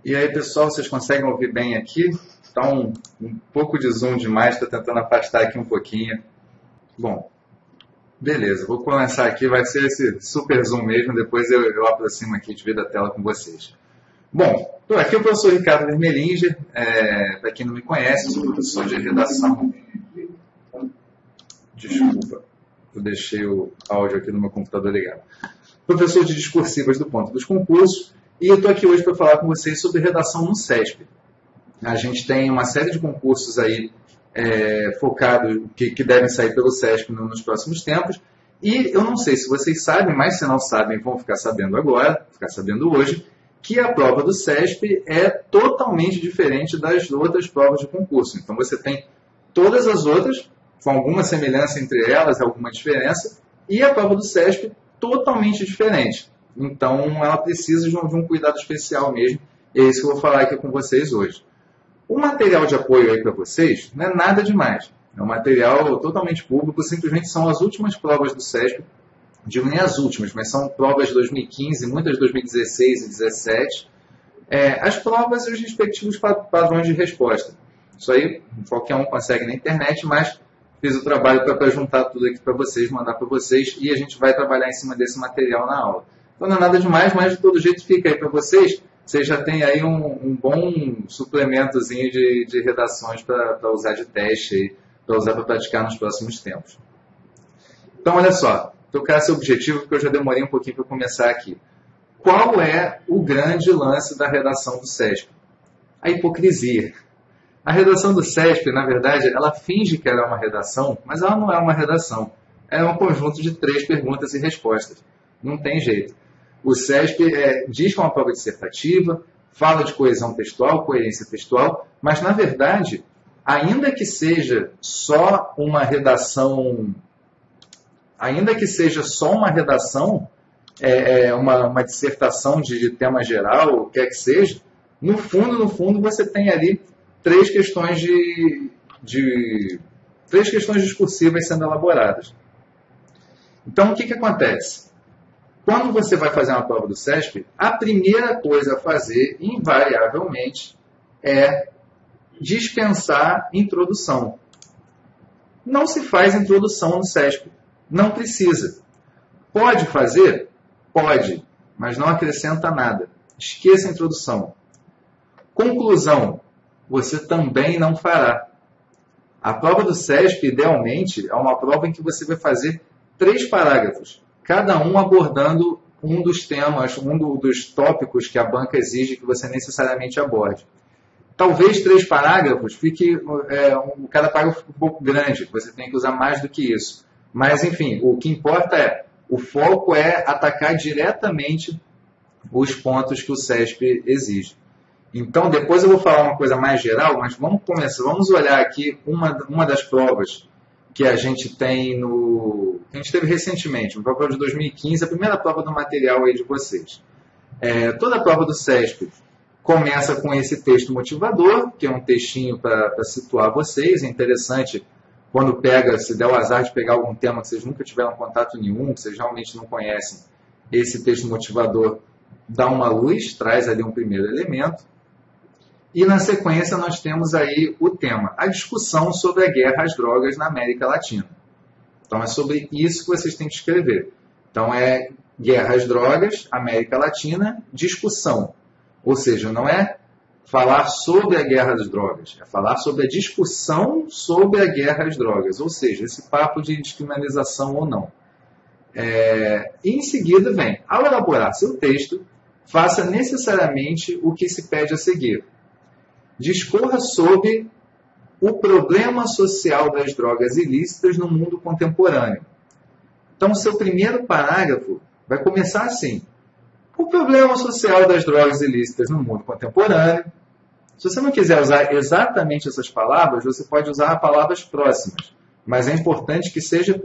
E aí, pessoal, vocês conseguem ouvir bem aqui? Está um pouco de zoom demais, estou tentando afastar aqui um pouquinho. Bom, beleza, vou começar aqui, vai ser esse super zoom mesmo, depois eu aproximo aqui, divido a tela com vocês. Bom, aqui é o professor Ricardo Vermelinger, para quem não me conhece, sou professor de redação. Desculpa, eu deixei o áudio aqui no meu computador ligado. Professor de discursivas do Ponto dos Concursos, e eu estou aqui hoje para falar com vocês sobre redação no CESP. A gente tem uma série de concursos aí focados que devem sair pelo CESP nos próximos tempos, e eu não sei se vocês sabem, mas se não sabem, vão ficar sabendo agora, ficar sabendo hoje, que a prova do CESP é totalmente diferente das outras provas de concurso. Então você tem todas as outras, com alguma semelhança entre elas, alguma diferença, e a prova do CESP totalmente diferente. Então ela precisa de um cuidado especial mesmo, e é isso que eu vou falar aqui com vocês hoje. O material de apoio aí para vocês não é nada demais. É um material totalmente público, simplesmente são as últimas provas do CESP, digo nem as últimas, mas são provas de 2015, muitas de 2016 e 2017. As provas e os respectivos padrões de resposta. Isso aí qualquer um consegue na internet, mas fiz o trabalho para juntar tudo aqui para vocês, mandar para vocês, e a gente vai trabalhar em cima desse material na aula. Então não é nada demais, mas de todo jeito fica aí para vocês. Vocês já têm aí um bom suplementozinho de redações para usar de teste, para usar para praticar nos próximos tempos. Então olha só, tocar esse objetivo, porque eu já demorei um pouquinho para começar aqui. Qual é o grande lance da redação do CESP? A hipocrisia. A redação do CESP, na verdade, ela finge que ela é uma redação, mas ela não é uma redação. É um conjunto de 3 perguntas e respostas. Não tem jeito. O CESP diz que é uma prova dissertativa, fala de coesão textual, coerência textual, mas, na verdade, ainda que seja só uma redação, uma dissertação de tema geral, o que quer que seja, no fundo, você tem ali 3 questões discursivas sendo elaboradas. Então, o que acontece? Quando você vai fazer uma prova do CESP, a primeira coisa a fazer, invariavelmente, é dispensar introdução. Não se faz introdução no CESP. Não precisa. Pode fazer? Pode, mas não acrescenta nada. Esqueça a introdução. Conclusão, você também não fará. A prova do CESP, idealmente, é uma prova em que você vai fazer 3 parágrafos, cada um abordando um dos temas, dos tópicos que a banca exige que você necessariamente aborde. Talvez 3 parágrafos fique cada parágrafo um pouco grande, você tem que usar mais do que isso. Mas, enfim, o que importa o foco é atacar diretamente os pontos que o CESP exige. Então, depois eu vou falar uma coisa mais geral, mas vamos olhar aqui uma das provas que a gente tem que a gente teve recentemente, uma prova de 2015, a primeira prova do material aí de vocês. Toda a prova do CESP começa com esse texto motivador, que é um textinho para situar vocês. É interessante quando se der o azar de pegar algum tema que vocês nunca tiveram contato nenhum, que vocês realmente não conhecem, esse texto motivador dá uma luz, traz ali um primeiro elemento. E na sequência nós temos aí o tema, a discussão sobre a guerra às drogas na América Latina. Então é sobre isso que vocês têm que escrever. Então é guerra às drogas, América Latina, discussão. Ou seja, não é falar sobre a guerra às drogas, é falar sobre a discussão sobre a guerra às drogas. Ou seja, esse papo de descriminalização ou não. E em seguida vem, ao elaborar seu texto, faça necessariamente o que se pede a seguir. Discorra sobre o problema social das drogas ilícitas no mundo contemporâneo. Então, o seu primeiro parágrafo vai começar assim. O problema social das drogas ilícitas no mundo contemporâneo. Se você não quiser usar exatamente essas palavras, você pode usar palavras próximas. Mas é importante que seja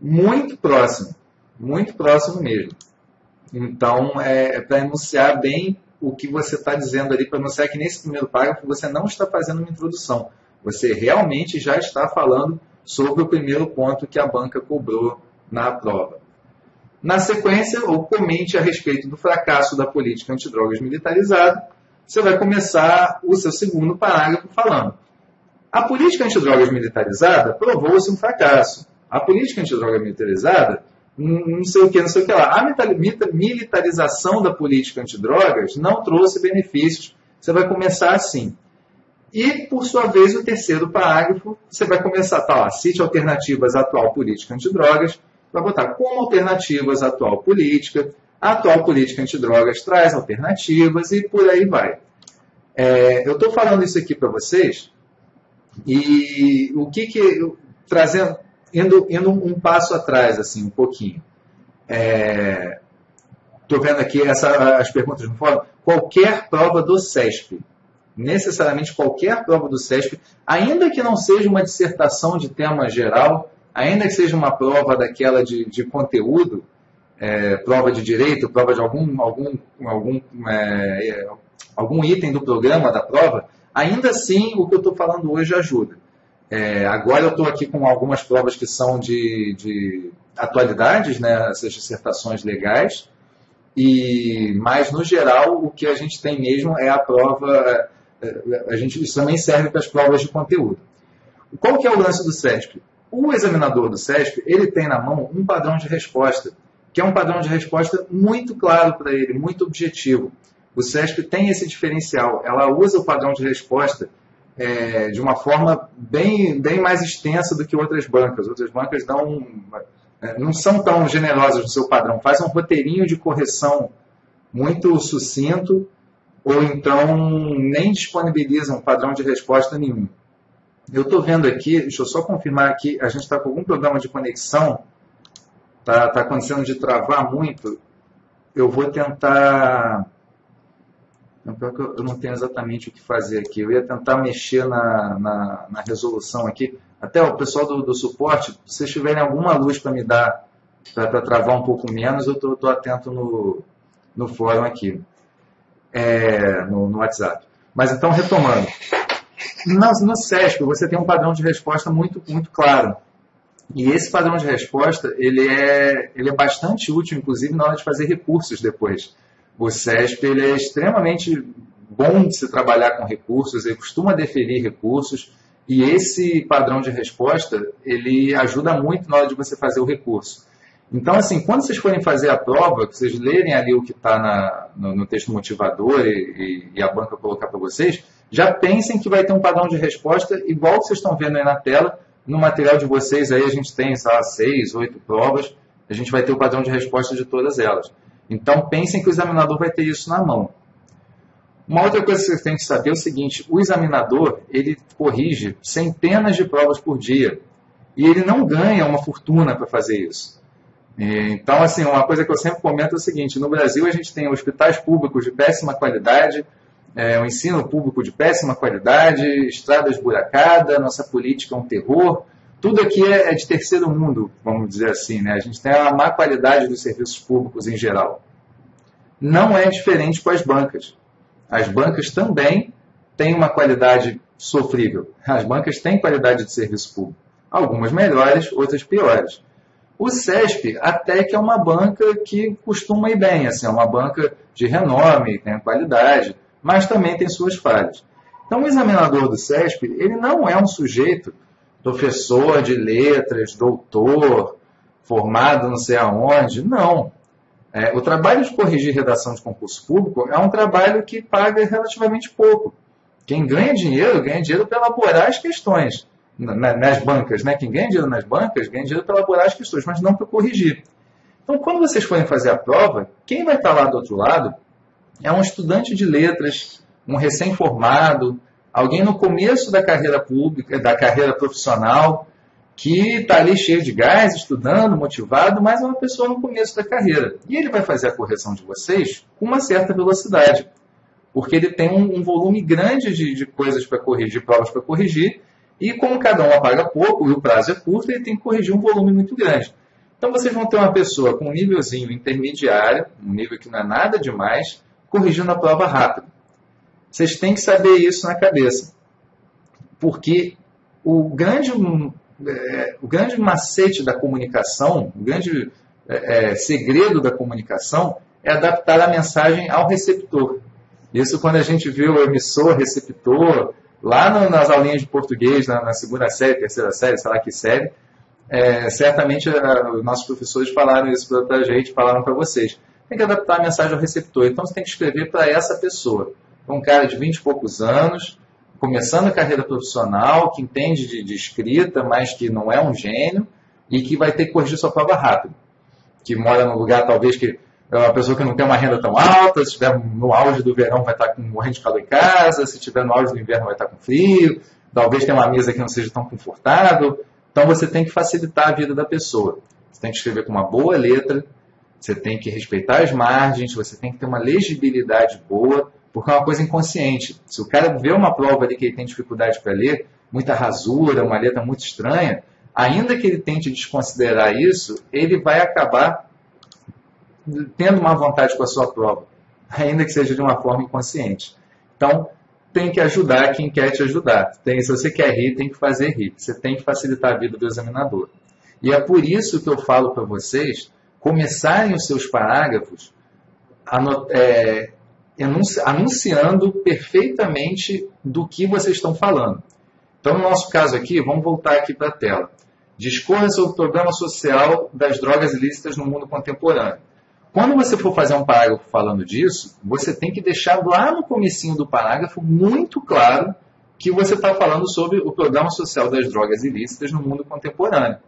muito próximo mesmo. Então, para enunciar bem o que você está dizendo ali, para anunciar que nesse primeiro parágrafo você não está fazendo uma introdução. Você realmente já está falando sobre o primeiro ponto que a banca cobrou na prova. Na sequência, ou comente a respeito do fracasso da política antidrogas militarizada. Você vai começar o seu segundo parágrafo falando: a política antidrogas militarizada provou-se um fracasso. A política antidrogas militarizada, não sei o que, não sei o que lá. A militarização da política antidrogas não trouxe benefícios. Você vai começar assim. E, por sua vez, o terceiro parágrafo, você vai começar, tá lá, cite alternativas à atual política antidrogas, vai botar como alternativas à atual política, a atual política antidrogas traz alternativas e por aí vai. Eu estou falando isso aqui para vocês e o que trazendo, indo um passo atrás, assim, um pouquinho. Estou vendo aqui as perguntas no fórum. Qualquer prova do SESP, necessariamente qualquer prova do SESP, ainda que não seja uma dissertação de tema geral, ainda que seja uma prova daquela de conteúdo, prova de direito, prova de algum item do programa da prova, ainda assim o que eu estou falando hoje ajuda. Agora eu estou aqui com algumas provas que são de atualidades, né, essas dissertações legais, mas no geral o que a gente tem mesmo é a prova, isso também serve para as provas de conteúdo. Qual que é o lance do SESP? O examinador do SESP, ele tem na mão um padrão de resposta, que é um padrão de resposta muito claro para ele, muito objetivo. O SESP tem esse diferencial, ela usa o padrão de resposta de uma forma bem mais extensa do que outras bancas. Outras bancas não são tão generosas no seu padrão, fazem um roteirinho de correção muito sucinto, ou então nem disponibilizam padrão de resposta nenhum. Eu estou vendo aqui, deixa eu só confirmar aqui, a gente está com algum problema de conexão, está acontecendo de travar muito. Eu vou tentar... Eu não tenho exatamente o que fazer aqui. Eu ia tentar mexer na resolução aqui. Até o pessoal do suporte, se vocês tiverem alguma luz para me dar, para travar um pouco menos, eu estou atento no fórum aqui, no WhatsApp. Mas então, retomando. No SESP, você tem um padrão de resposta muito, muito claro. E esse padrão de resposta, ele é bastante útil, inclusive, na hora de fazer recursos depois. O SESP ele é extremamente bom de se trabalhar com recursos, ele costuma deferir recursos, e esse padrão de resposta, ele ajuda muito na hora de você fazer o recurso. Então, assim, quando vocês forem fazer a prova, que vocês lerem ali o que está no texto motivador e a banca colocar para vocês, já pensem que vai ter um padrão de resposta igual que vocês estão vendo aí na tela. No material de vocês aí a gente tem, sei lá, 6, 8 provas, a gente vai ter o padrão de resposta de todas elas. Então, pensem que o examinador vai ter isso na mão. Uma outra coisa que vocês têm que saber é o seguinte: o examinador, ele corrige centenas de provas por dia. E ele não ganha uma fortuna para fazer isso. Então, assim, uma coisa que eu sempre comento é o seguinte: no Brasil a gente tem hospitais públicos de péssima qualidade, o ensino público de péssima qualidade, estrada esburacada, nossa política é um terror. Tudo aqui é de terceiro mundo, vamos dizer assim, né? A gente tem a má qualidade dos serviços públicos em geral. Não é diferente com as bancas. As bancas também têm uma qualidade sofrível. As bancas têm qualidade de serviço público. Algumas melhores, outras piores. O SESP até que é uma banca que costuma ir bem, assim, é uma banca de renome, tem qualidade, mas também tem suas falhas. Então, o examinador do SESP, ele não é um sujeito professor de letras, doutor, formado não sei aonde, não. O trabalho de corrigir redação de concurso público é um trabalho que paga relativamente pouco. Quem ganha dinheiro para elaborar as questões nas bancas, né? Quem ganha dinheiro nas bancas ganha dinheiro para elaborar as questões, mas não para corrigir. Então, quando vocês forem fazer a prova, quem vai estar lá do outro lado é um estudante de letras, um recém-formado, alguém no começo da carreira pública, da carreira profissional, que está ali cheio de gás, estudando, motivado, mas é uma pessoa no começo da carreira. E ele vai fazer a correção de vocês com uma certa velocidade, porque ele tem um volume grande de coisas para corrigir, provas para corrigir, e como cada uma paga pouco e o prazo é curto, ele tem que corrigir um volume muito grande. Então vocês vão ter uma pessoa com um nívelzinho intermediário, um nível que não é nada demais, corrigindo a prova rápido. Vocês têm que saber isso na cabeça, porque o grande macete da comunicação, o grande segredo da comunicação é adaptar a mensagem ao receptor. Isso quando a gente vê o emissor, receptor, lá nas aulinhas de português, na segunda série, terceira série, sei lá que série, certamente os nossos professores falaram isso para a gente, falaram para vocês. Tem que adaptar a mensagem ao receptor. Então você tem que escrever para essa pessoa. Um cara de 20 e poucos anos, começando a carreira profissional, que entende de escrita, mas que não é um gênio, e que vai ter que corrigir sua prova rápido. Que mora num lugar, talvez, que é uma pessoa que não tem uma renda tão alta, se estiver no auge do verão vai estar morrendo de calor em casa, se estiver no auge do inverno vai estar com frio, talvez tenha uma mesa que não seja tão confortável. Então você tem que facilitar a vida da pessoa. Você tem que escrever com uma boa letra, você tem que respeitar as margens, você tem que ter uma legibilidade boa, porque é uma coisa inconsciente. Se o cara vê uma prova ali que ele tem dificuldade para ler, muita rasura, uma letra muito estranha, ainda que ele tente desconsiderar isso, ele vai acabar tendo má vontade com a sua prova, ainda que seja de uma forma inconsciente. Então, tem que ajudar quem quer te ajudar. Se você quer rir, tem que fazer rir. Você tem que facilitar a vida do examinador. E é por isso que eu falo para vocês começarem os seus parágrafos anunciando perfeitamente do que vocês estão falando. Então, no nosso caso aqui, vamos voltar aqui para a tela. Discorra sobre o problema social das drogas ilícitas no mundo contemporâneo. Quando você for fazer um parágrafo falando disso, você tem que deixar lá no comecinho do parágrafo muito claro que você está falando sobre o problema social das drogas ilícitas no mundo contemporâneo.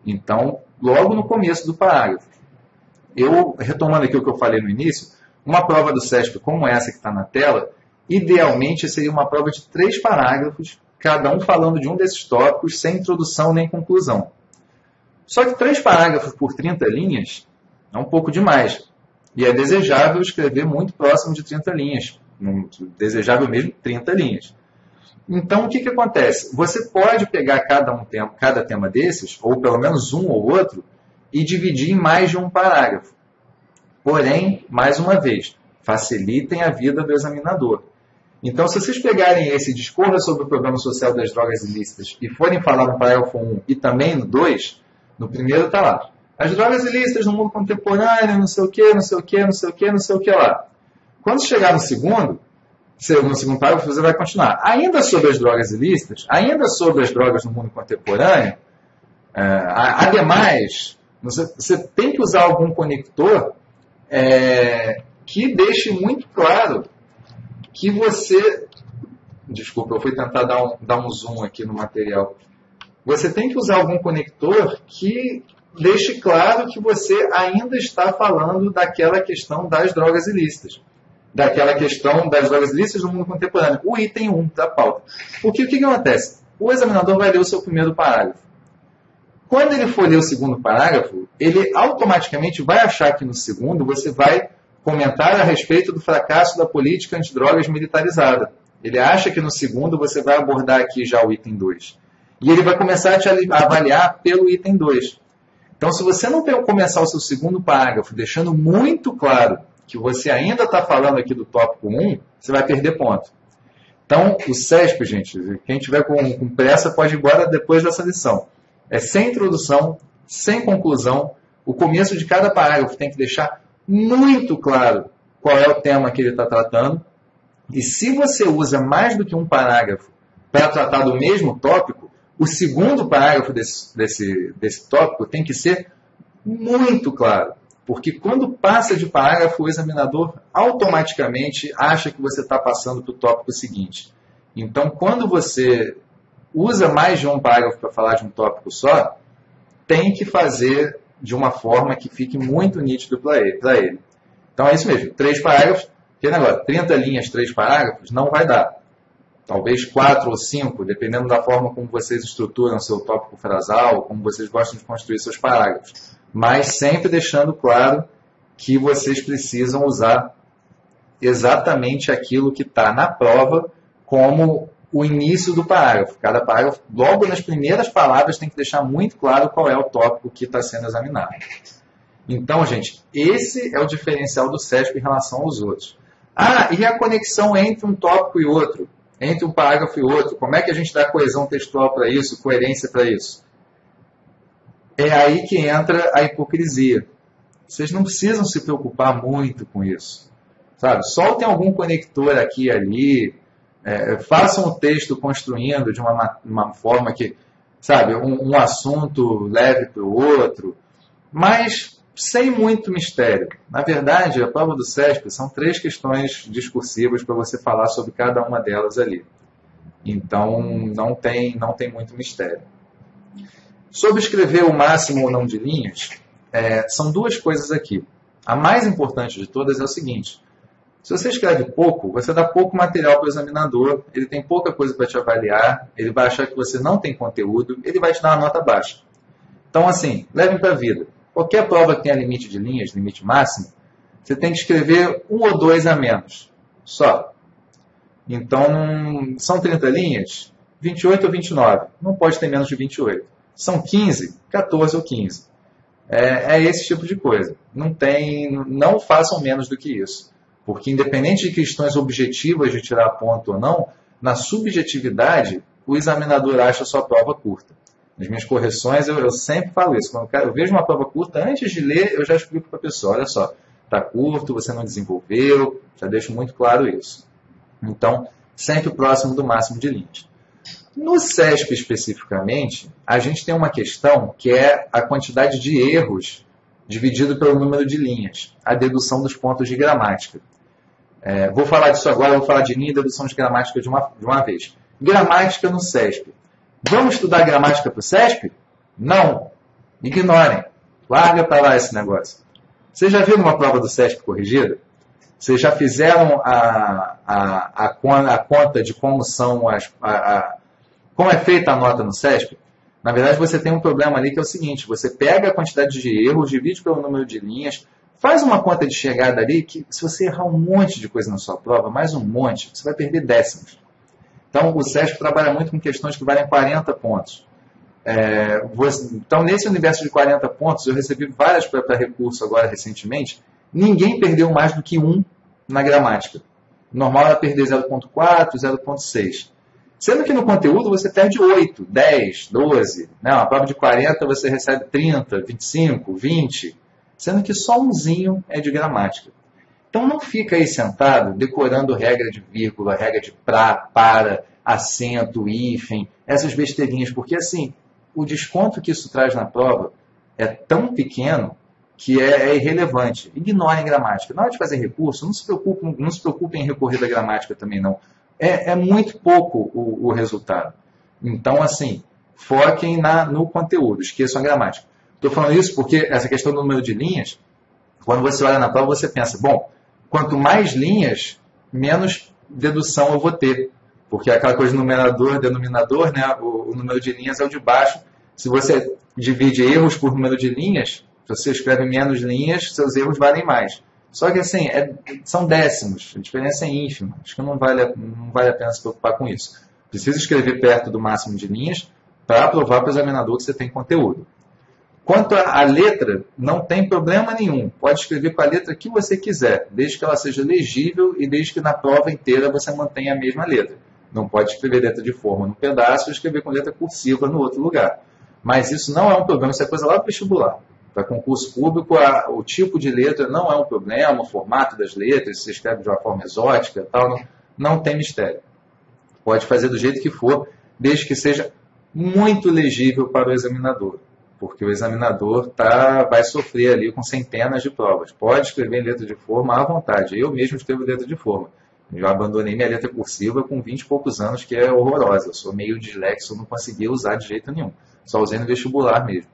Então, logo no começo do parágrafo. Retomando aqui o que eu falei no início, uma prova do CESP como essa que está na tela, idealmente seria uma prova de 3 parágrafos, cada um falando de um desses tópicos, sem introdução nem conclusão. Só que 3 parágrafos por 30 linhas é um pouco demais. E é desejável escrever muito próximo de 30 linhas. Desejável mesmo 30 linhas. Então, o que acontece? Você pode pegar cada tema desses, ou pelo menos um ou outro, e dividir em mais de um parágrafo. Porém, mais uma vez, facilitem a vida do examinador. Então, se vocês pegarem esse discorra sobre o problema social das drogas ilícitas e forem falar no parágrafo 1 e também no 2, no primeiro está lá. As drogas ilícitas no mundo contemporâneo, não sei o que, não sei o que, não sei o que, não sei o que lá. Quando chegar no segundo parágrafo, você vai continuar. Ainda sobre as drogas ilícitas, ainda sobre as drogas no mundo contemporâneo, ademais, você tem que usar algum conector que deixe muito claro que você... Desculpa, eu fui tentar dar um zoom aqui no material. Você tem que usar algum conector que deixe claro que você ainda está falando daquela questão das drogas ilícitas. Daquela questão das drogas ilícitas no mundo contemporâneo. O item 1 da pauta. Porque o que acontece? O examinador vai ler o seu primeiro parágrafo. Quando ele for ler o segundo parágrafo, ele automaticamente vai achar que no segundo você vai comentar a respeito do fracasso da política antidrogas militarizada. Ele acha que no segundo você vai abordar aqui já o item 2. E ele vai começar a te avaliar pelo item 2. Então, se você não começar o seu segundo parágrafo deixando muito claro que você ainda está falando aqui do tópico 1, você vai perder ponto. Então, o CESP, gente, quem tiver com pressa pode ir embora depois dessa lição. É sem introdução, sem conclusão. O começo de cada parágrafo tem que deixar muito claro qual é o tema que ele está tratando. E se você usa mais do que um parágrafo para tratar do mesmo tópico, o segundo parágrafo desse tópico tem que ser muito claro. Porque quando passa de parágrafo, o examinador automaticamente acha que você está passando para o tópico seguinte. Então, quando você usa mais de um parágrafo para falar de um tópico só, tem que fazer de uma forma que fique muito nítido para ele. Então, é isso mesmo. 3 parágrafos, que negócio, 30 linhas, 3 parágrafos, não vai dar. Talvez 4 ou 5, dependendo da forma como vocês estruturam seu tópico frasal, como vocês gostam de construir seus parágrafos. Mas sempre deixando claro que vocês precisam usar exatamente aquilo que está na prova como o início do parágrafo. Cada parágrafo, logo nas primeiras palavras, tem que deixar muito claro qual é o tópico que está sendo examinado. Então, gente, esse é o diferencial do CESP em relação aos outros. E a conexão entre um tópico e outro? Entre um parágrafo e outro? Como é que a gente dá coesão textual para isso, coerência para isso? É aí que entra a hipocrisia. Vocês não precisam se preocupar muito com isso. Sabe? Soltem algum conector aqui e ali, façam o texto construindo de uma forma que, sabe, um assunto leve para o outro, mas sem muito mistério. Na verdade, a prova do CESP são 3 questões discursivas para você falar sobre cada uma delas ali. Então, não tem muito mistério. Sobre escrever o máximo ou não de linhas, são 2 coisas aqui. A mais importante de todas é o seguinte: se você escreve pouco, você dá pouco material para o examinador, ele tem pouca coisa para te avaliar, ele vai achar que você não tem conteúdo, ele vai te dar uma nota baixa. Então, assim, levem para a vida. Qualquer prova que tenha limite de linhas, limite máximo, você tem que escrever 1 ou 2 a menos, só. Então, são 30 linhas, 28 ou 29, não pode ter menos de 28. São 15, 14 ou 15. É esse tipo de coisa. Não façam menos do que isso. Porque independente de questões objetivas de tirar ponto ou não, na subjetividade, o examinador acha a sua prova curta. Nas minhas correções, eu sempre falo isso. Quando eu vejo uma prova curta, antes de ler, eu já explico para a pessoa: olha só, está curto, você não desenvolveu, já deixo muito claro isso. Então, sempre próximo do máximo de linhas. No CESP especificamente, a gente tem uma questão que é a quantidade de erros dividido pelo número de linhas, a dedução dos pontos de gramática. Vou falar disso agora, vou falar de linha e dedução de gramática de uma vez. Gramática no CESP. Vamos estudar gramática para o CESP? Não. Ignorem. Larga para lá esse negócio. Vocês já viram uma prova do CESP corrigida? Vocês já fizeram a conta de como como é feita a nota no CESP? Na verdade, você tem um problema ali que é o seguinte: você pega a quantidade de erros, divide pelo número de linhas, faz uma conta de chegada ali que, se você errar um monte de coisa na sua prova, mais um monte, você vai perder décimos. Então, o CESP trabalha muito com questões que valem 40 pontos. Então, nesse universo de 40 pontos, eu recebi várias para recurso agora recentemente. Ninguém perdeu mais do que 1 na gramática. Normal era perder 0,4, 0,6. Sendo que no conteúdo você perde 8, 10, 12. Né? Uma prova de 40 você recebe 30, 25, 20. Sendo que só umzinho é de gramática. Então não fica aí sentado decorando regra de vírgula, regra de para, acento, hífen, essas besteirinhas. Porque assim, o desconto que isso traz na prova é tão pequeno que é irrelevante. Ignorem gramática. Na hora de fazer recurso, não se preocupem em recorrer da gramática também não. É muito pouco o resultado. Então, assim, foquem no conteúdo, esqueçam a gramática. Estou falando isso porque essa questão do número de linhas, quando você olha na prova, você pensa, bom, quanto mais linhas, menos dedução eu vou ter. Porque aquela coisa de numerador, denominador, né? O número de linhas é o de baixo. Se você divide erros por número de linhas, se você escreve menos linhas, seus erros valem mais. Só que assim, são décimos, a diferença é ínfima. Acho que não vale a pena se preocupar com isso. Precisa escrever perto do máximo de linhas para provar para o examinador que você tem conteúdo. Quanto à letra, não tem problema nenhum. Pode escrever com a letra que você quiser, desde que ela seja legível e desde que na prova inteira você mantenha a mesma letra. Não pode escrever letra de forma no pedaço e escrever com letra cursiva no outro lugar. Mas isso não é um problema, isso é coisa lá do vestibular. Para concurso público, o tipo de letra não é um problema, o formato das letras, se você escreve de uma forma exótica, tal, não tem mistério. Pode fazer do jeito que for, desde que seja muito legível para o examinador. Porque o examinador vai sofrer ali com centenas de provas. Pode escrever em letra de forma à vontade. Eu mesmo escrevo letra de forma. Eu abandonei minha letra cursiva com 20 e poucos anos, que é horrorosa. Eu sou meio dislexo, não conseguia usar de jeito nenhum. Só usei no vestibular mesmo.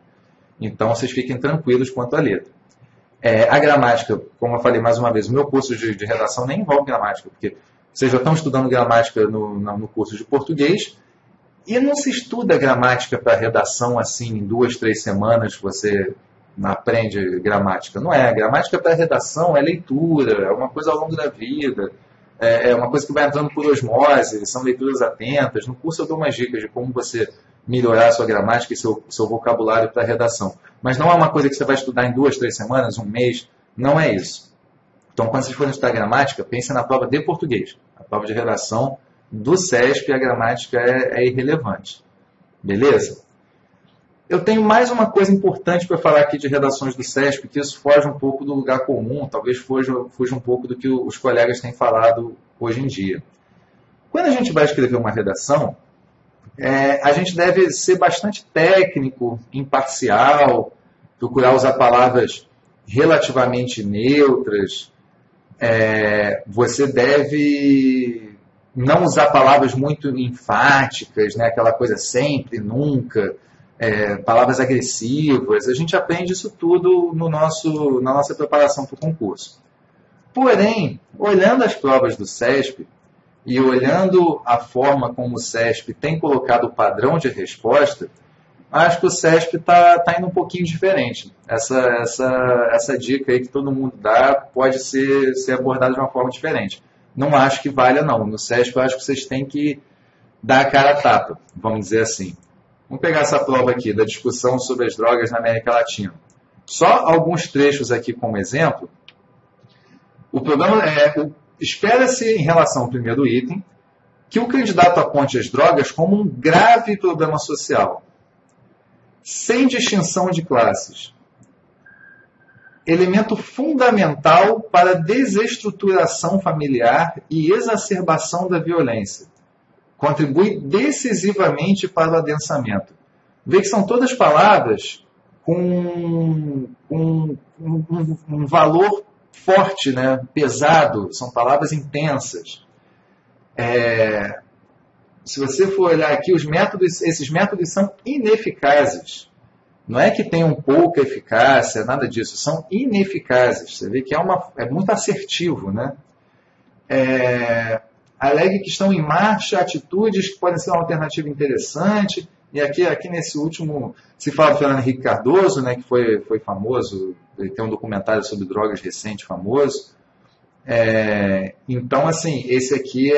Então, vocês fiquem tranquilos quanto à letra. A gramática, como eu falei mais uma vez, o meu curso de redação nem envolve gramática, porque vocês já estão estudando gramática no curso de português, e não se estuda gramática para redação assim, em 2, 3 semanas você aprende gramática. Não é. Gramática para redação é leitura, é uma coisa ao longo da vida, é uma coisa que vai entrando por osmose, são leituras atentas. No curso eu dou umas dicas de como você melhorar a sua gramática e seu vocabulário para redação. Mas não é uma coisa que você vai estudar em 2, 3 semanas, um mês, não é isso. Então, quando vocês forem estudar gramática, pensem na prova de português. A prova de redação do CESP, a gramática é irrelevante. Beleza? Eu tenho mais uma coisa importante para falar aqui de redações do SESP, que isso foge um pouco do lugar comum, talvez fuja um pouco do que os colegas têm falado hoje em dia. Quando a gente vai escrever uma redação, a gente deve ser bastante técnico, imparcial, procurar usar palavras relativamente neutras. Você deve não usar palavras muito enfáticas, né? Aquela coisa sempre, nunca, palavras agressivas. A gente aprende isso tudo na nossa preparação para o concurso. Porém, olhando as provas do SESP e olhando a forma como o SESP tem colocado o padrão de resposta, acho que o SESP está indo um pouquinho diferente. Essa dica aí que todo mundo dá pode ser abordada de uma forma diferente. Não acho que valha, não. No SESP, eu acho que vocês têm que dar a cara a tapa, vamos dizer assim. Vamos pegar essa prova aqui, da discussão sobre as drogas na América Latina. Só alguns trechos aqui como exemplo. O problema espera-se, em relação ao primeiro item, que o candidato aponte as drogas como um grave problema social, sem distinção de classes. Elemento fundamental para a desestruturação familiar e exacerbação da violência. Contribui decisivamente para o adensamento. Vê que são todas palavras com um valor forte, né? Pesado, são palavras intensas. Se você for olhar aqui, esses métodos são ineficazes. Não é que tenham pouca eficácia, nada disso. São ineficazes. Você vê que é muito assertivo, né? Alegue que estão em marcha atitudes que podem ser uma alternativa interessante. E aqui nesse último, se fala do Fernando Henrique Cardoso, né, que foi famoso, ele tem um documentário sobre drogas recente, famoso. Então, assim, esse aqui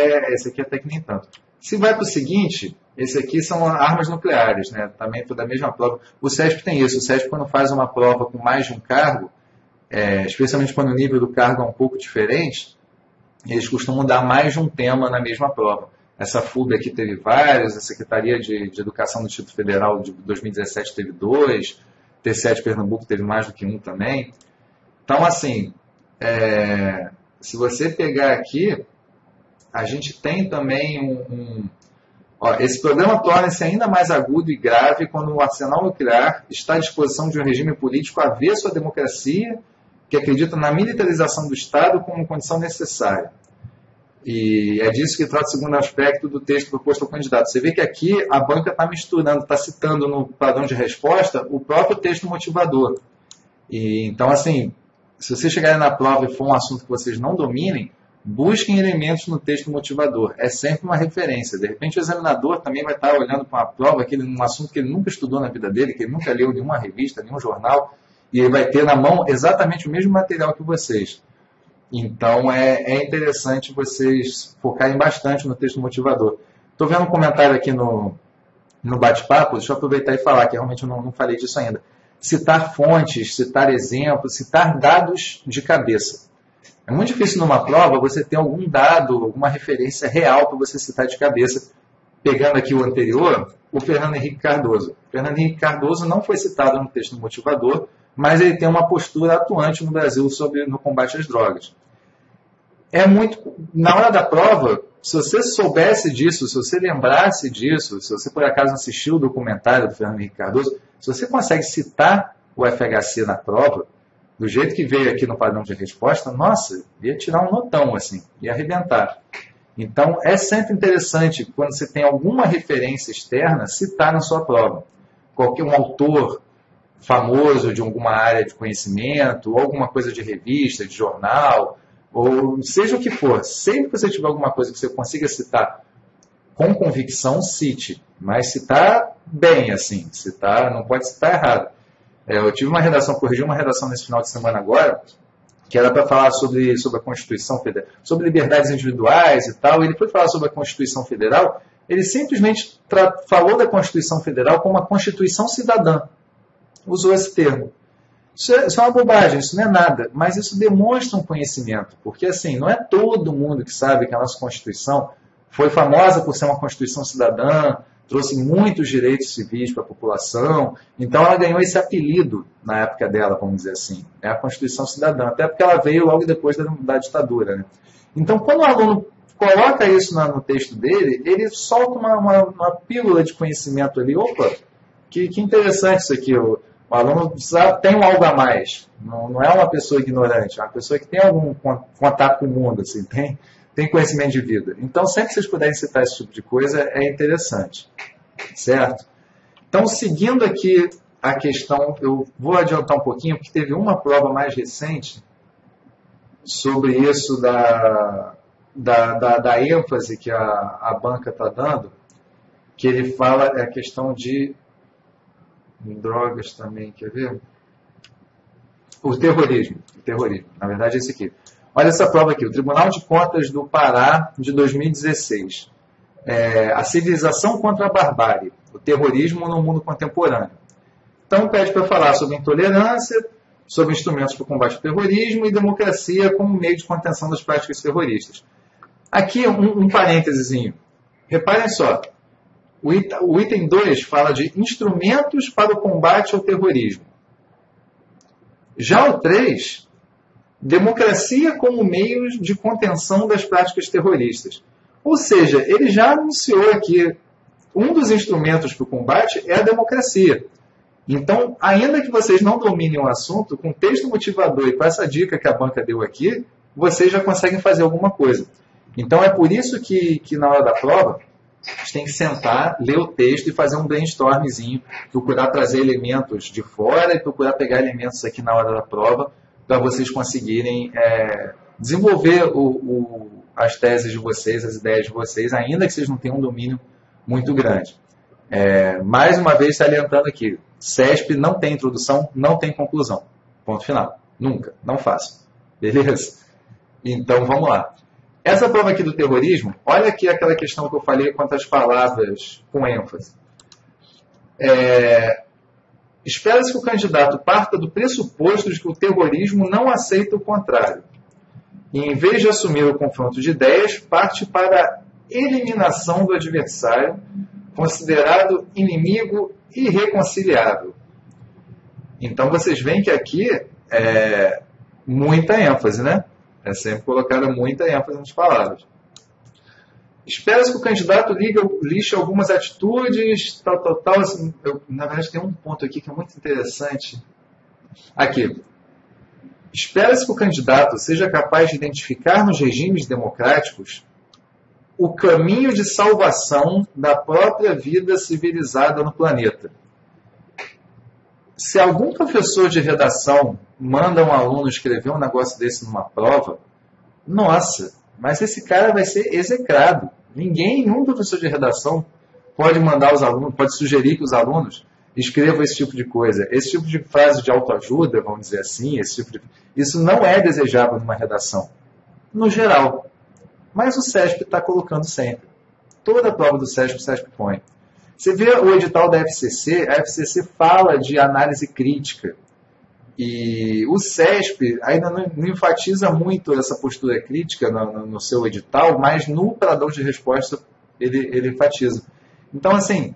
até que nem tanto. Se vai para o seguinte, esse aqui são armas nucleares, né? Também toda a mesma prova. O SESP tem isso. O SESP, quando faz uma prova com mais de um cargo, especialmente quando o nível do cargo é um pouco diferente, eles costumam dar mais de um tema na mesma prova. Essa FUB aqui teve vários, a Secretaria de Educação do Distrito Federal de 2017 teve 2, TCE de Pernambuco teve mais do que um também. Então, assim, se você pegar aqui, a gente tem também esse problema torna-se ainda mais agudo e grave quando o arsenal nuclear está à disposição de um regime político avesso à democracia, que acredita na militarização do Estado como condição necessária. E é disso que trata o segundo aspecto do texto proposto ao candidato. Você vê que aqui a banca está misturando, está citando no padrão de resposta o próprio texto motivador. Então, assim, se vocês chegarem na prova e for um assunto que vocês não dominem, busquem elementos no texto motivador. É sempre uma referência. De repente, o examinador também vai estar olhando para uma prova, um assunto que ele nunca estudou na vida dele, que ele nunca leu nenhuma revista, nenhum jornal, e ele vai ter na mão exatamente o mesmo material que vocês. Então, é interessante vocês focarem bastante no texto motivador. Estou vendo um comentário aqui no bate-papo, deixa eu aproveitar e falar, que realmente eu não falei disso ainda. Citar fontes, citar exemplos, citar dados de cabeça. É muito difícil numa prova você ter algum dado, alguma referência real para você citar de cabeça. Pegando aqui o anterior, o Fernando Henrique Cardoso. O Fernando Henrique Cardoso não foi citado no texto motivador, mas ele tem uma postura atuante no Brasil no combate às drogas. Na hora da prova, se você soubesse disso, se você lembrasse disso, se você por acaso assistiu o documentário do Fernando Henrique Cardoso, se você consegue citar o FHC na prova, do jeito que veio aqui no padrão de resposta, nossa, ia tirar um notão, assim, ia arrebentar. Então, é sempre interessante, quando você tem alguma referência externa, citar na sua prova. Um autor famoso de alguma área de conhecimento, ou alguma coisa de revista, de jornal, ou seja o que for. Sempre que você tiver alguma coisa que você consiga citar com convicção, cite. Mas citar bem, assim. Não pode citar errado. Eu tive uma redação, corrigi uma redação nesse final de semana agora, que era para falar sobre a Constituição Federal, sobre liberdades individuais e tal. Ele foi falar sobre a Constituição Federal, ele simplesmente falou da Constituição Federal como uma Constituição cidadã. Usou esse termo. Isso é uma bobagem, isso não é nada, mas isso demonstra um conhecimento, porque assim, não é todo mundo que sabe que a nossa Constituição foi famosa por ser uma Constituição cidadã, trouxe muitos direitos civis para a população, então ela ganhou esse apelido na época dela, vamos dizer assim, né? A Constituição Cidadã, até porque ela veio logo depois da ditadura, né? Então, quando o aluno coloca isso no texto dele, ele solta uma pílula de conhecimento ali. Opa, que interessante isso aqui. O aluno tem um algo a mais. Não é uma pessoa ignorante, é uma pessoa que tem algum contato com o mundo, assim, tem conhecimento de vida. Então, sempre que vocês puderem citar esse tipo de coisa, é interessante. Certo? Então, seguindo aqui a questão, eu vou adiantar um pouquinho, porque teve uma prova mais recente sobre isso da ênfase que a banca está dando, que ele fala a questão de drogas também, quer ver? O terrorismo. Na verdade, é esse aqui. Olha essa prova aqui, o Tribunal de Contas do Pará, de 2016. A civilização contra a barbárie, o terrorismo no mundo contemporâneo. Então, pede para falar sobre intolerância, sobre instrumentos para o combate ao terrorismo e democracia como meio de contenção das práticas terroristas. Aqui, um parênteses. Reparem só, o item 2 fala de instrumentos para o combate ao terrorismo. Já o 3, democracia como meio de contenção das práticas terroristas. Ou seja, ele já anunciou aqui, um dos instrumentos para o combate é a democracia. Então, ainda que vocês não dominem o assunto, com o texto motivador e com essa dica que a banca deu aqui, vocês já conseguem fazer alguma coisa. Então, é por isso que na hora da prova, vocês têm que sentar, ler o texto e fazer um brainstormzinho, procurar trazer elementos de fora e procurar pegar elementos aqui na hora da prova, para vocês conseguirem desenvolver as teses de vocês, as ideias de vocês, ainda que vocês não tenham um domínio muito grande. Mais uma vez, salientando aqui, CESP não tem introdução, não tem conclusão. Ponto final. Nunca. Não faço. Beleza? Então, vamos lá. Essa prova aqui do terrorismo, olha aqui aquela questão que eu falei quanto às palavras com ênfase. Espera-se que o candidato parta do pressuposto de que o terrorismo não aceita o contrário. E, em vez de assumir o confronto de ideias, parte para a eliminação do adversário, considerado inimigo irreconciliável. Então, vocês veem que aqui é muita ênfase, né? É sempre colocada muita ênfase nas palavras. Espera-se que o candidato lixe algumas atitudes, tal. Assim, na verdade, tem um ponto aqui que é muito interessante. Aqui. Espera-se que o candidato seja capaz de identificar nos regimes democráticos o caminho de salvação da própria vida civilizada no planeta. Se algum professor de redação manda um aluno escrever um negócio desse numa prova, nossa, mas esse cara vai ser execrado. Nenhum professor de redação pode mandar os alunos, pode sugerir que os alunos escrevam esse tipo de coisa. Esse tipo de frase de autoajuda, vamos dizer assim, isso não é desejável numa redação, no geral. Mas o CESP está colocando sempre. Toda a prova do CESP, o CESP põe. Você vê o edital da FCC, a FCC fala de análise crítica. E o CESP ainda não enfatiza muito essa postura crítica no seu edital, mas no operador de resposta ele enfatiza. Então, assim,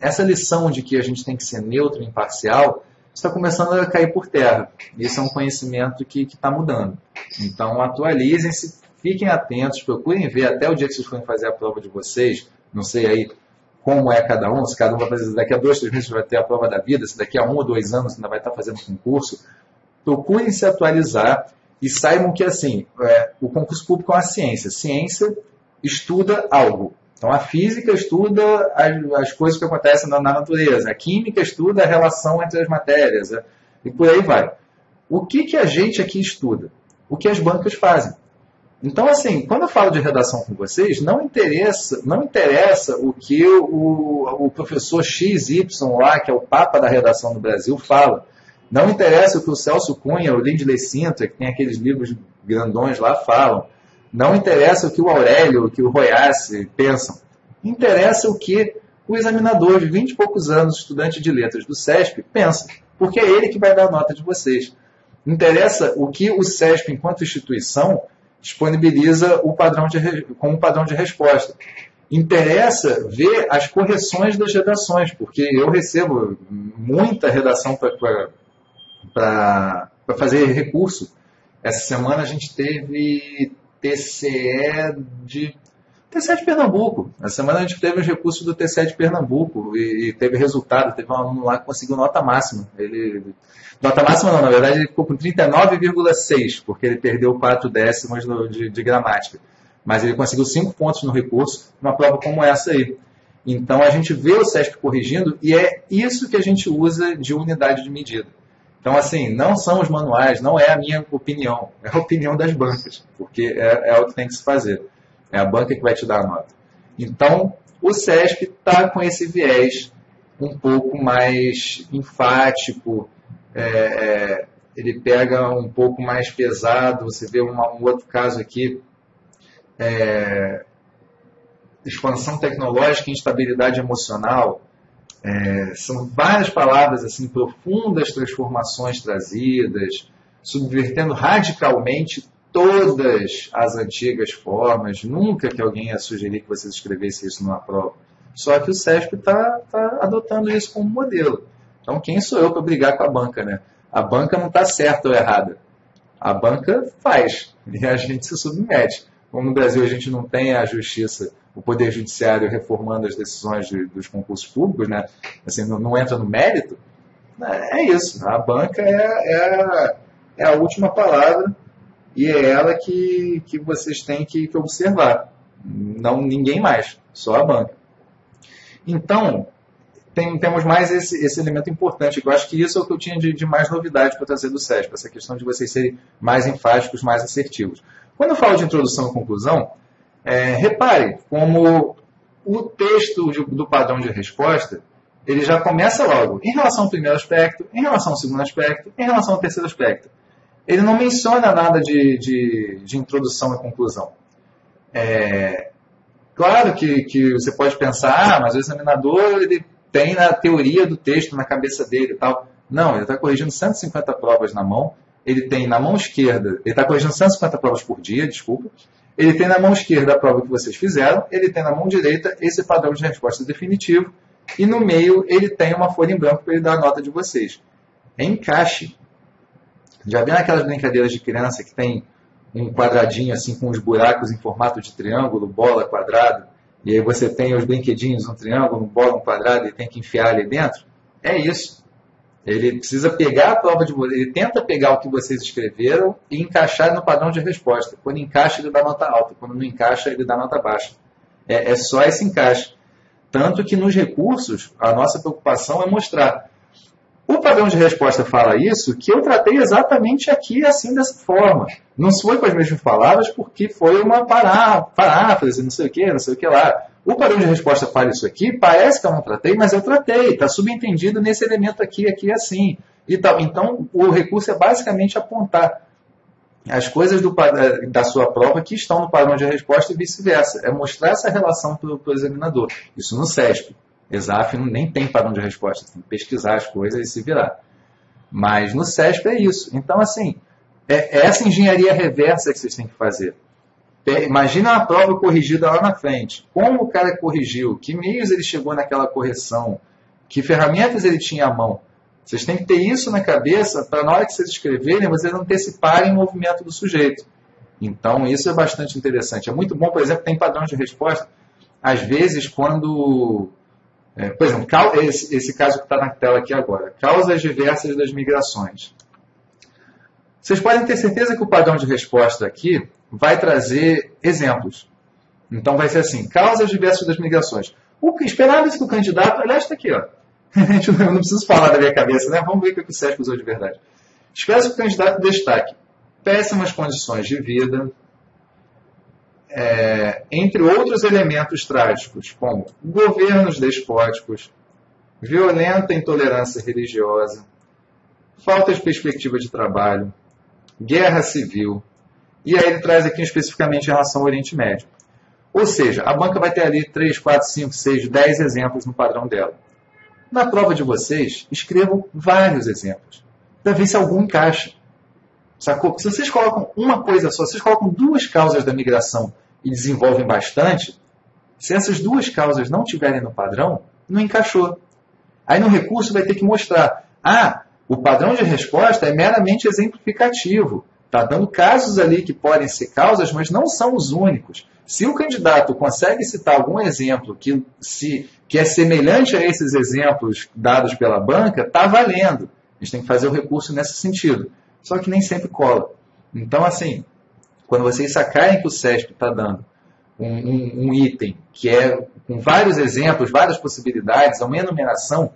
essa lição de que a gente tem que ser neutro e imparcial está começando a cair por terra. Esse é um conhecimento que está mudando. Então, atualizem-se, fiquem atentos, procurem ver até o dia que vocês forem fazer a prova de vocês, não sei aí como é cada um, se cada um vai fazer, daqui a 2, 3 meses vai ter a prova da vida, se daqui a 1 ou 2 anos ainda vai estar fazendo concurso, procurem se atualizar e saibam que assim, o concurso público é uma ciência. Ciência estuda algo. Então a física estuda as coisas que acontecem na natureza, a química estuda a relação entre as matérias, e por aí vai. O que a gente aqui estuda? O que as bancas fazem. Então, assim, quando eu falo de redação com vocês, não interessa o que o professor XY lá, que é o papa da redação no Brasil, fala. Não interessa o que o Celso Cunha, o Lindley Sintra, que tem aqueles livros grandões lá, falam. Não interessa o que o Aurélio, o que o Royace pensam. Interessa o que o examinador de 20 e poucos anos, estudante de letras do CESP, pensa. Porque é ele que vai dar a nota de vocês. Interessa o que o CESP, enquanto instituição, disponibiliza como padrão de resposta. interessa ver as correções das redações, porque eu recebo muita redação para fazer recurso. Essa semana a gente teve TCE de Pernambuco. Essa semana a gente teve os recursos do TCE de Pernambuco e teve resultado. Teve um aluno lá que conseguiu nota máxima. Nota máxima não, na verdade ele ficou com 39,6, porque ele perdeu 4 décimos de gramática. Mas ele conseguiu 5 pontos no recurso, numa prova como essa aí. Então a gente vê o SESP corrigindo e é isso que a gente usa de unidade de medida. Então, assim, não são os manuais, não é a minha opinião, é a opinião das bancas, porque é o que tem que se fazer. É a banca que vai te dar a nota. Então, o SESP está com esse viés um pouco mais enfático, ele pega um pouco mais pesado. Você vê um outro caso aqui, expansão tecnológica e instabilidade emocional. São várias palavras assim, profundas transformações trazidas, subvertendo radicalmente todas as antigas formas. Nunca que alguém ia sugerir que vocês escrevessem isso numa prova. Só que o SESP está adotando isso como modelo. Então, quem sou eu para brigar com a banca, né? A banca não está certa ou errada. A banca faz e a gente se submete. Como no Brasil a gente não tem a justiça, o Poder Judiciário reformando as decisões dos concursos públicos, né? Assim, não entra no mérito, é isso. A banca é a última palavra e é ela que vocês têm que observar. Não ninguém mais, só a banca. Então, temos mais esse elemento importante. Eu acho que isso é o que eu tinha de mais novidade para trazer do SESP, essa questão de vocês serem mais enfáticos, mais assertivos. Quando eu falo de introdução e conclusão, repare como o texto do padrão de resposta, ele já começa logo em relação ao primeiro aspecto, em relação ao segundo aspecto, em relação ao terceiro aspecto. Ele não menciona nada de introdução e conclusão. Claro que você pode pensar, mas o examinador ele tem a teoria do texto na cabeça dele e tal. Não, ele está corrigindo 150 provas na mão. Ele tem na mão esquerda, ele está corrigindo 150 provas por dia, desculpa. Ele tem na mão esquerda a prova que vocês fizeram, ele tem na mão direita esse padrão de resposta definitivo, e no meio ele tem uma folha em branco para ele dar a nota de vocês. É encaixe. Já viram aquelas brincadeiras de criança que tem um quadradinho assim com os buracos em formato de triângulo, bola, quadrado, e aí você tem os brinquedinhos, um triângulo, um bola, um quadrado, e tem que enfiar ali dentro? É isso. Ele precisa pegar a prova de vocês, ele tenta pegar o que vocês escreveram e encaixar no padrão de resposta. Quando encaixa, ele dá nota alta. Quando não encaixa, ele dá nota baixa. É só esse encaixe. Tanto que nos recursos, a nossa preocupação é mostrar. O padrão de resposta fala isso, que eu tratei exatamente aqui assim, dessa forma. Não foi com as mesmas palavras, porque foi uma paráfrase, não sei o que lá. O padrão de resposta fala isso aqui, parece que eu não tratei, mas eu tratei. Está subentendido nesse elemento aqui assim. E tal. Então, o recurso é basicamente apontar as coisas da sua prova que estão no padrão de resposta e vice-versa. É mostrar essa relação para o examinador. Isso no SESP. Exaf nem tem padrão de resposta. Tem que pesquisar as coisas e se virar. Mas no SESP é isso. Então, assim, é essa engenharia reversa que vocês têm que fazer. Imagina uma prova corrigida lá na frente. Como o cara corrigiu? Que meios ele chegou naquela correção? Que ferramentas ele tinha à mão? Vocês têm que ter isso na cabeça para na hora que vocês escreverem, vocês anteciparem o movimento do sujeito. Então, isso é bastante interessante. É muito bom, por exemplo, tem padrão de resposta. Às vezes, quando... por exemplo, esse caso que está na tela aqui agora. Causas diversas das migrações. Vocês podem ter certeza que o padrão de resposta aqui vai trazer exemplos. Então vai ser assim, causas diversas das migrações. Esperava-se que o candidato, aliás, está aqui, ó. Eu não preciso falar da minha cabeça, né? Vamos ver o que o SESP usou de verdade. Espera-se que o candidato destaque péssimas condições de vida, entre outros elementos trágicos, como governos despóticos, violenta intolerância religiosa, falta de perspectiva de trabalho, guerra civil, e aí ele traz aqui especificamente em relação ao Oriente Médio. Ou seja, a banca vai ter ali 3, 4, 5, 6, 10 exemplos no padrão dela. Na prova de vocês, escrevam vários exemplos, para ver se algum encaixa. Sacou? Se vocês colocam uma coisa só, se vocês colocam 2 causas da migração e desenvolvem bastante, Se essas duas causas não estiverem no padrão, não encaixou. Aí no recurso vai ter que mostrar, o padrão de resposta é meramente exemplificativo. Está dando casos ali que podem ser causas, mas não são os únicos. Se o candidato consegue citar algum exemplo que é semelhante a esses exemplos dados pela banca, está valendo. A gente tem que fazer o recurso nesse sentido. Só que nem sempre cola. Então, assim, quando vocês sacarem que o CESP está dando um item que é com vários exemplos, várias possibilidades, uma enumeração,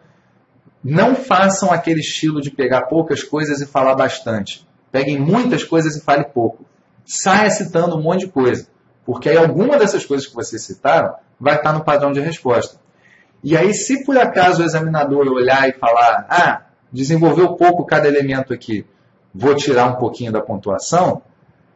não façam aquele estilo de pegar poucas coisas e falar bastante. Peguem muitas coisas e fale pouco. Saia citando um monte de coisa. Porque aí alguma dessas coisas que vocês citaram vai estar no padrão de resposta. E aí, se por acaso o examinador olhar e falar, desenvolveu pouco cada elemento aqui, vou tirar um pouquinho da pontuação,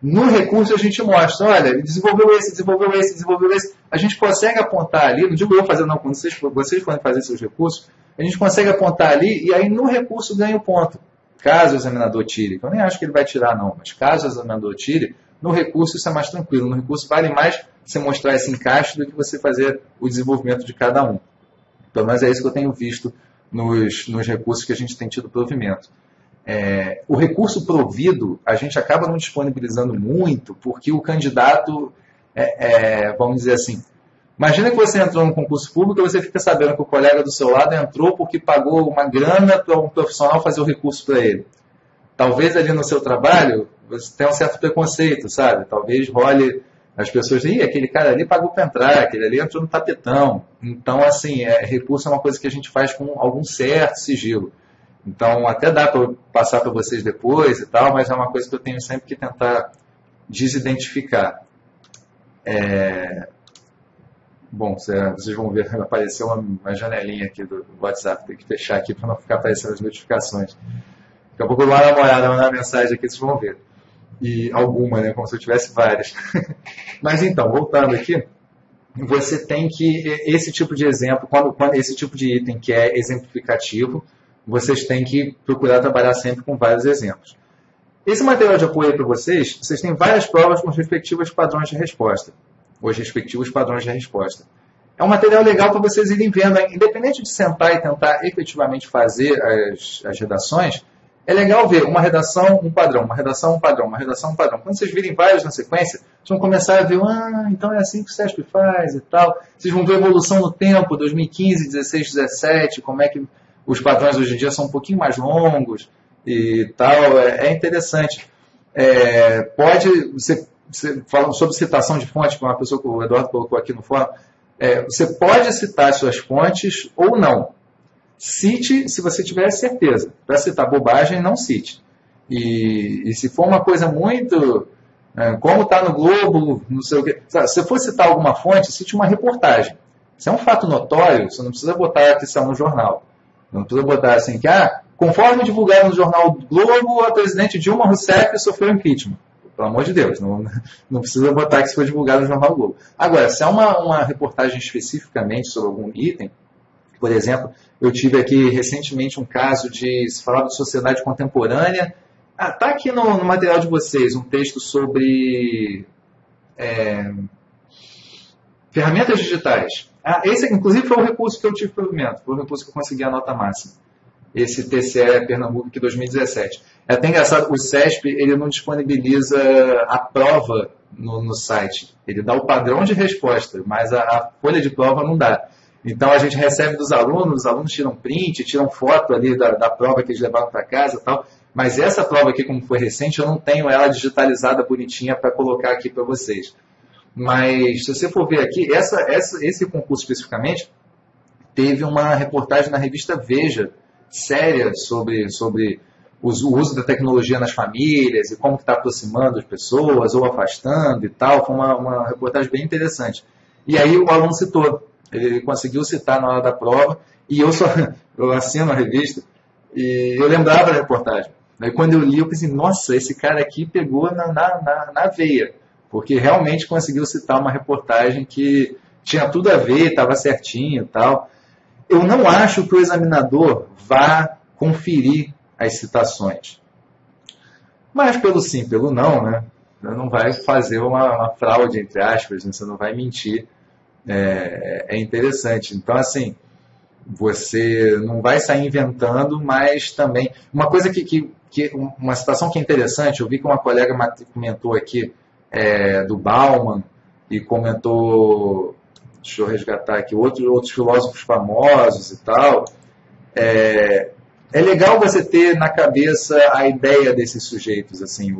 no recurso a gente mostra, olha, ele desenvolveu esse. A gente consegue apontar ali, não digo eu fazendo não, quando vocês forem fazer seus recursos, a gente consegue apontar ali e aí no recurso ganha o ponto. Caso o examinador tire, que eu nem acho que ele vai tirar não, mas caso o examinador tire, no recurso isso é mais tranquilo. No recurso vale mais você mostrar esse encaixe do que você fazer o desenvolvimento de cada um. Pelo menos é isso que eu tenho visto nos recursos que a gente tem tido provimento. O recurso provido, a gente acaba não disponibilizando muito, porque o candidato, vamos dizer assim, imagina que você entrou num concurso público e você fica sabendo que o colega do seu lado entrou porque pagou uma grana para um profissional fazer o recurso para ele. Talvez ali no seu trabalho você tenha um certo preconceito, sabe? Talvez role as pessoas dizem, aquele cara ali pagou para entrar, aquele ali entrou no tapetão. Então, assim, recurso é uma coisa que a gente faz com algum certo sigilo. Então, até dá para eu passar para vocês depois e tal, mas é uma coisa que eu tenho sempre que tentar desidentificar. Bom, vocês vão ver, apareceu uma janelinha aqui do WhatsApp, tem que fechar aqui para não ficar aparecendo as notificações. Daqui a pouco eu vou dar uma olhada, mandar uma mensagem aqui, vocês vão ver. E alguma, né, como se eu tivesse várias. Mas então, voltando aqui, você tem que, esse tipo de exemplo, quando esse tipo de item que é exemplificativo, vocês têm que procurar trabalhar sempre com vários exemplos. Esse material de apoio para vocês têm várias provas com os respectivos padrões de resposta. Os respectivos padrões de resposta. É um material legal para vocês irem vendo, independente de sentar e tentar efetivamente fazer as redações, é legal ver uma redação, um padrão, uma redação, um padrão, uma redação, um padrão. Quando vocês virem vários na sequência, vocês vão começar a ver, então é assim que o CESP faz e tal. Vocês vão ver a evolução no tempo, 2015, 16, 17, como é que os padrões hoje em dia são um pouquinho mais longos e tal. É interessante. Você falando sobre citação de fonte, como uma pessoa que o Eduardo colocou aqui no fórum, você pode citar suas fontes ou não. Cite se você tiver certeza. Para citar bobagem, não cite. E se for uma coisa muito... como está no Globo, não sei o quê. Se você for citar alguma fonte, cite uma reportagem. Se é um fato notório, você não precisa botar que isso é no jornal. Não precisa botar assim que, conforme divulgado no jornal Globo, a presidente Dilma Rousseff sofreu impeachment. Pelo amor de Deus, não precisa botar que isso foi divulgado no jornal Globo. Agora, se é uma reportagem especificamente sobre algum item, por exemplo, eu tive aqui recentemente um caso se falava de sociedade contemporânea. Está aqui no material de vocês um texto sobre ferramentas digitais. Esse, inclusive, foi o recurso que eu tive provimento, foi o recurso que eu consegui a nota máxima. Esse TCE Pernambuco de 2017. É até engraçado, o CESP ele não disponibiliza a prova no site. Ele dá o padrão de resposta, mas a folha de prova não dá. Então a gente recebe dos alunos, os alunos tiram print, tiram foto ali da prova que eles levaram para casa e tal. Mas essa prova aqui, como foi recente, eu não tenho ela digitalizada bonitinha para colocar aqui para vocês. Mas se você for ver aqui, esse concurso especificamente teve uma reportagem na revista Veja, séria, sobre o uso da tecnologia nas famílias e como está aproximando as pessoas ou afastando e tal. Foi uma reportagem bem interessante. E aí o aluno citou. Ele conseguiu citar na hora da prova, e eu assino a revista, e eu lembrava da reportagem. Aí quando eu li, eu pensei, nossa, esse cara aqui pegou na veia, porque realmente conseguiu citar uma reportagem que tinha tudo a ver, estava certinho e tal. Eu não acho que o examinador vá conferir as citações. Mas pelo sim, pelo não, né? Não vai fazer uma fraude, entre aspas, você não vai mentir É interessante. Então, assim, você não vai sair inventando, mas também... Uma coisa uma situação que é interessante, eu vi que uma colega comentou aqui do Bauman e comentou, deixa eu resgatar aqui, outros filósofos famosos e tal. É legal você ter na cabeça a ideia desses sujeitos, assim,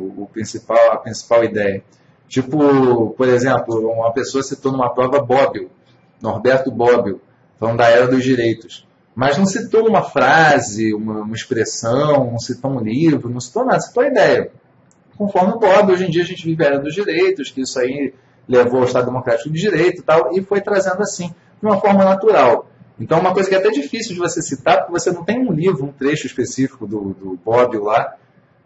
a principal ideia. Tipo, por exemplo, uma pessoa citou numa prova Bobbio, Norberto Bobbio, falando da Era dos Direitos. Mas não citou uma frase, uma expressão, não citou um livro, não citou nada, citou a ideia. Conforme o Bobbio, hoje em dia a gente vive a Era dos Direitos, que isso aí levou ao Estado Democrático de Direito e tal, e foi trazendo assim, de uma forma natural. Então, uma coisa que é até difícil de você citar, porque você não tem um livro, um trecho específico do Bobbio lá,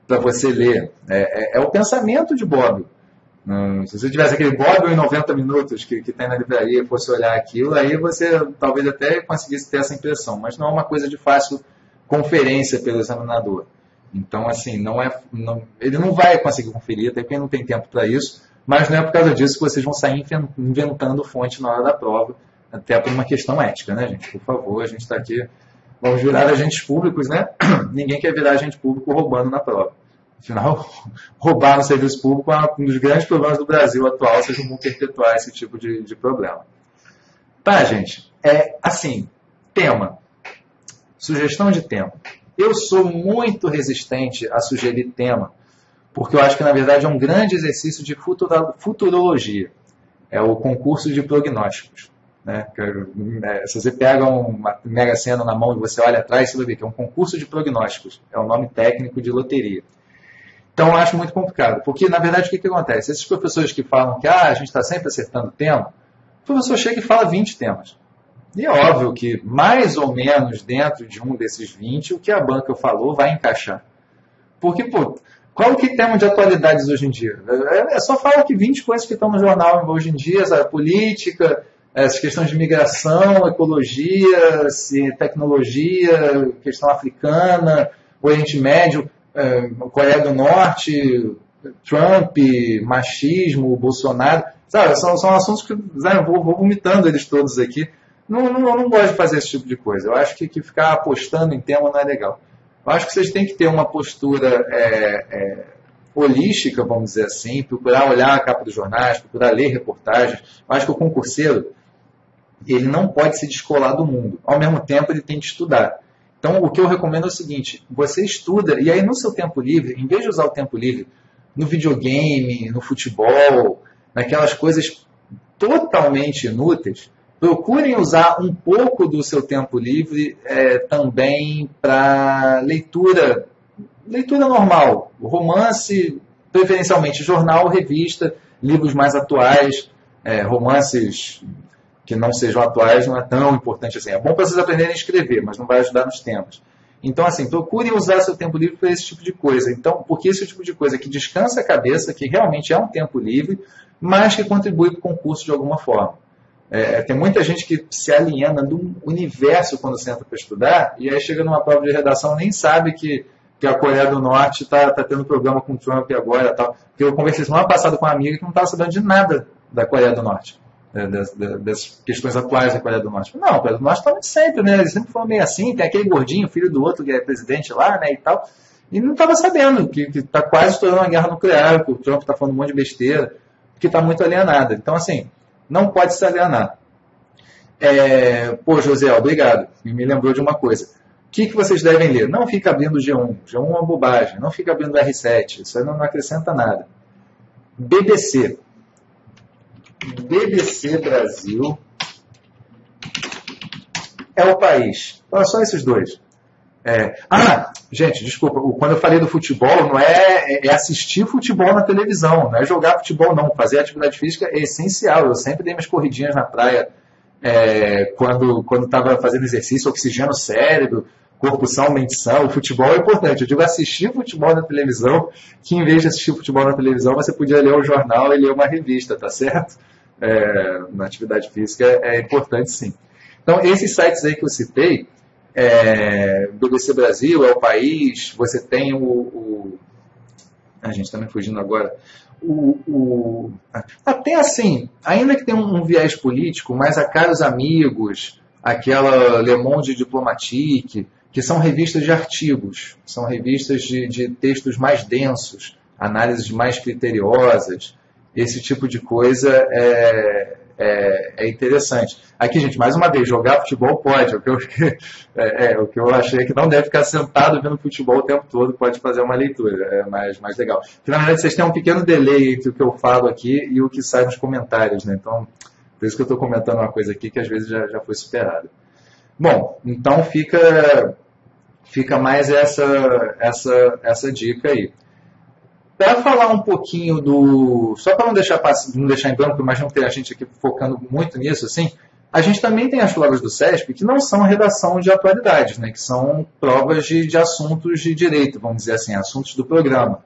para você ler. É o pensamento de Bobbio. Se você tivesse aquele Bobbio em 90 minutos que tem na livraria e fosse olhar aquilo, aí você talvez até conseguisse ter essa impressão. Mas não é uma coisa de fácil conferência pelo examinador. Então, assim, ele não vai conseguir conferir, até porque não tem tempo para isso, mas não é por causa disso que vocês vão sair inventando fonte na hora da prova, até por uma questão ética, né, gente? Por favor, a gente está aqui, vamos virar agentes públicos, né? Ninguém quer virar agente público roubando na prova. Afinal, roubar no serviço público é um dos grandes problemas do Brasil atual, vocês não vão perpetuar esse tipo de problema. Tá, gente? Assim, tema. Sugestão de tema. Eu sou muito resistente a sugerir tema, porque eu acho que, na verdade, é um grande exercício de futurologia. É o concurso de prognósticos. Né? Se você pega uma Mega Sena na mão e você olha atrás, você vai ver que é um concurso de prognósticos. É o nome técnico de loteria. Então, eu acho muito complicado. Porque, na verdade, o que acontece? Esses professores que falam que a gente está sempre acertando o tema, o professor chega e fala 20 temas. E é óbvio que, mais ou menos, dentro de um desses 20, o que a banca falou vai encaixar. Porque, qual que é o tema de atualidades hoje em dia? É só falar que 20 coisas que estão no jornal hoje em dia, a política, as questões de migração, ecologia, tecnologia, questão africana, Oriente Médio, Coreia do Norte, Trump, machismo, Bolsonaro. Sabe, são assuntos que eu vou vomitando eles todos aqui. Não gosto de fazer esse tipo de coisa. Eu acho que ficar apostando em tema não é legal. Eu acho que vocês têm que ter uma postura holística, vamos dizer assim, procurar olhar a capa dos jornais, procurar ler reportagens. Eu acho que o concurseiro ele não pode se descolar do mundo. Ao mesmo tempo, ele tem que estudar. Então, o que eu recomendo é o seguinte, você estuda, e aí no seu tempo livre, em vez de usar o tempo livre no videogame, no futebol, naquelas coisas totalmente inúteis, procurem usar um pouco do seu tempo livre também para leitura normal, romance, preferencialmente jornal, revista, livros mais atuais, romances que não sejam atuais não é tão importante assim. É bom para vocês aprenderem a escrever, mas não vai ajudar nos temas. Então, assim, procurem usar seu tempo livre para esse tipo de coisa. Então, porque esse tipo de coisa que descansa a cabeça, que realmente é um tempo livre, mas que contribui para o concurso de alguma forma. Tem muita gente que se aliena do universo quando senta para estudar, e aí chega numa prova de redação nem sabe que a Coreia do Norte está tendo problema com o Trump agora. Tal. Porque eu conversei semana passada com uma amiga que não estava sabendo de nada da Coreia do Norte. Das questões atuais da Coreia do Norte. Não, a Coreia do Norte está muito sempre, né? Eles sempre foram meio assim, tem aquele gordinho, filho do outro que é presidente lá, né, e tal. E não estava sabendo que está quase estourando uma guerra nuclear, que o Trump está falando um monte de besteira, que está muito alienado. Então, assim, não pode se alienar. José, obrigado. Me lembrou de uma coisa. O que vocês devem ler? Não fica abrindo o G1. G1 é uma bobagem. Não fica abrindo o R7. Isso aí não acrescenta nada. BBC. BBC Brasil é o país. Olha só esses dois. Gente, desculpa. Quando eu falei do futebol, não é assistir futebol na televisão. Não é jogar futebol, não. Fazer atividade física é essencial. Eu sempre dei minhas corridinhas na praia quando estava fazendo exercício, oxigênio o cérebro, corpo são, mente são. O futebol é importante. Eu digo assistir futebol na televisão, que em vez de assistir futebol na televisão, você podia ler um jornal e ler uma revista, tá certo? Na atividade física é importante, sim. Então, esses sites aí que eu citei, BBC Brasil, é o país, você tem a gente está me fugindo agora, até assim, ainda que tenha um viés político, mas a Caros Amigos, aquela Le Monde Diplomatique, que são revistas de artigos, são revistas de textos mais densos, análises mais criteriosas, esse tipo de coisa é interessante. Aqui, gente, mais uma vez, jogar futebol pode. O que eu achei é que não deve ficar sentado vendo futebol o tempo todo, pode fazer uma leitura, é mais legal. Porque, na verdade, vocês têm um pequeno delay entre o que eu falo aqui e o que sai nos comentários, né? Então, por isso que eu estou comentando uma coisa aqui que às vezes já foi superada. Bom, então fica mais essa dica aí. Para falar um pouquinho só para não deixar em branco, imagino que tem a gente aqui focando muito nisso, assim, a gente também tem as provas do CESP que não são redação de atualidades, né, que são provas de assuntos de direito, vamos dizer assim, assuntos do programa.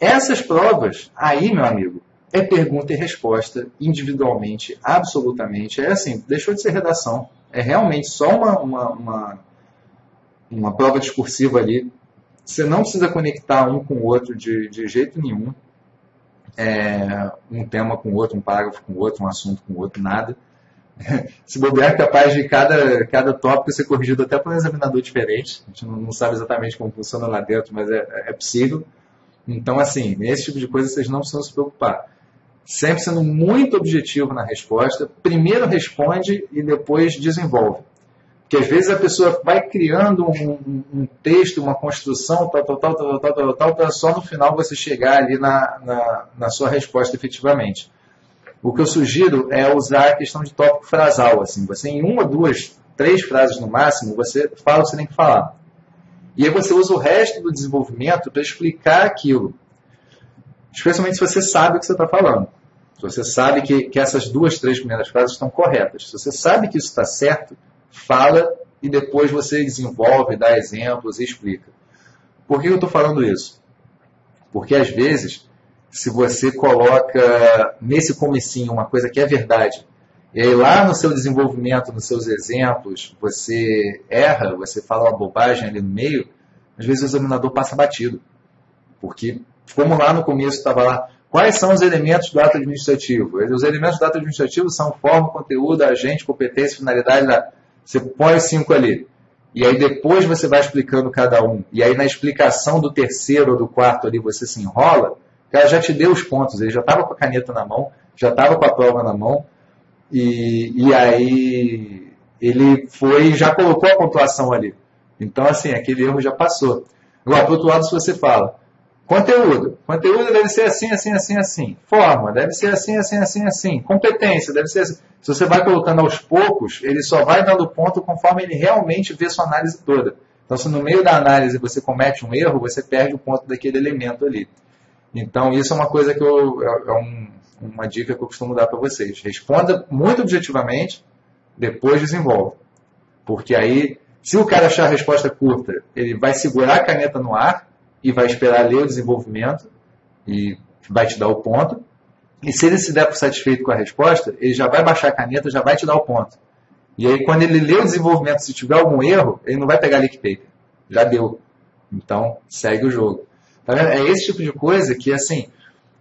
Essas provas, aí, meu amigo, é pergunta e resposta individualmente, absolutamente. É assim, deixou de ser redação. É realmente só uma prova discursiva ali. Você não precisa conectar um com o outro de jeito nenhum. Um tema com o outro, um parágrafo com o outro, um assunto com o outro, nada. Se bobear, é capaz de cada tópico ser corrigido até por um examinador diferente. A gente não sabe exatamente como funciona lá dentro, mas é possível. Então, assim, nesse tipo de coisa vocês não precisam se preocupar. Sempre sendo muito objetivo na resposta. Primeiro responde e depois desenvolve. Porque às vezes a pessoa vai criando um texto, uma construção, tal, para só no final você chegar ali na sua resposta efetivamente. O que eu sugiro é usar a questão de tópico frasal. Assim, você em 1, 2, 3 frases no máximo, você fala o que você tem que falar. E aí você usa o resto do desenvolvimento para explicar aquilo. Especialmente se você sabe o que você está falando. Se você sabe que essas 2, 3 primeiras frases estão corretas. Se você sabe que isso está certo, fala e depois você desenvolve, dá exemplos e explica. Por que eu estou falando isso? Porque às vezes, se você coloca nesse comecinho uma coisa que é verdade, e aí lá no seu desenvolvimento, nos seus exemplos, você erra, você fala uma bobagem ali no meio, às vezes o examinador passa batido. Porque, como lá no começo estava lá, quais são os elementos do ato administrativo? Os elementos do ato administrativo são forma, conteúdo, agente, competência, finalidade. Você põe os 5 ali. E aí depois você vai explicando cada um. E aí na explicação do terceiro ou do quarto ali você se enrola, o cara já te deu os pontos. Ele já estava com a caneta na mão, já estava com a prova na mão. E aí ele foi e já colocou a pontuação ali. Então, assim, aquele erro já passou. Agora, por outro lado, se você fala, conteúdo deve ser assim, assim, assim, assim. Forma, deve ser assim, assim, assim, assim. Competência, deve ser assim. Se você vai colocando aos poucos, ele só vai dando ponto conforme ele realmente vê sua análise toda. Então, se no meio da análise você comete um erro, você perde o ponto daquele elemento ali. Então, isso é uma coisa que uma dica que eu costumo dar para vocês. Responda muito objetivamente, depois desenvolve. Porque aí, se o cara achar a resposta curta, ele vai segurar a caneta no ar e vai esperar ler o desenvolvimento e vai te dar o ponto. E se ele se der por satisfeito com a resposta, ele já vai baixar a caneta, já vai te dar o ponto. E aí, quando ele lê o desenvolvimento, se tiver algum erro, ele não vai pegar leak paper. Já deu. Então, segue o jogo. Tá vendo? É esse tipo de coisa que, assim,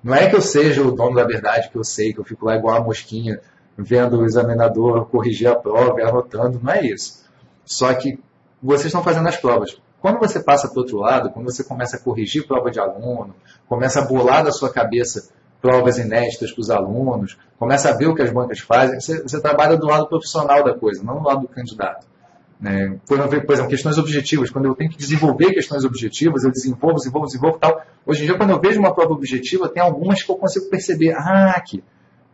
não é que eu seja o dono da verdade, que eu sei, que eu fico lá igual uma mosquinha, vendo o examinador corrigir a prova e anotando. Não é isso. Só que vocês estão fazendo as provas. Quando você passa para o outro lado, quando você começa a corrigir prova de aluno, começa a bolar da sua cabeça provas inéditas para os alunos, começa a ver o que as bancas fazem, você trabalha do lado profissional da coisa, não do lado do candidato. Né? Por exemplo, questões objetivas. Quando eu tenho que desenvolver questões objetivas, eu desenvolvo tal. Hoje em dia, quando eu vejo uma prova objetiva, tem algumas que eu consigo perceber. Que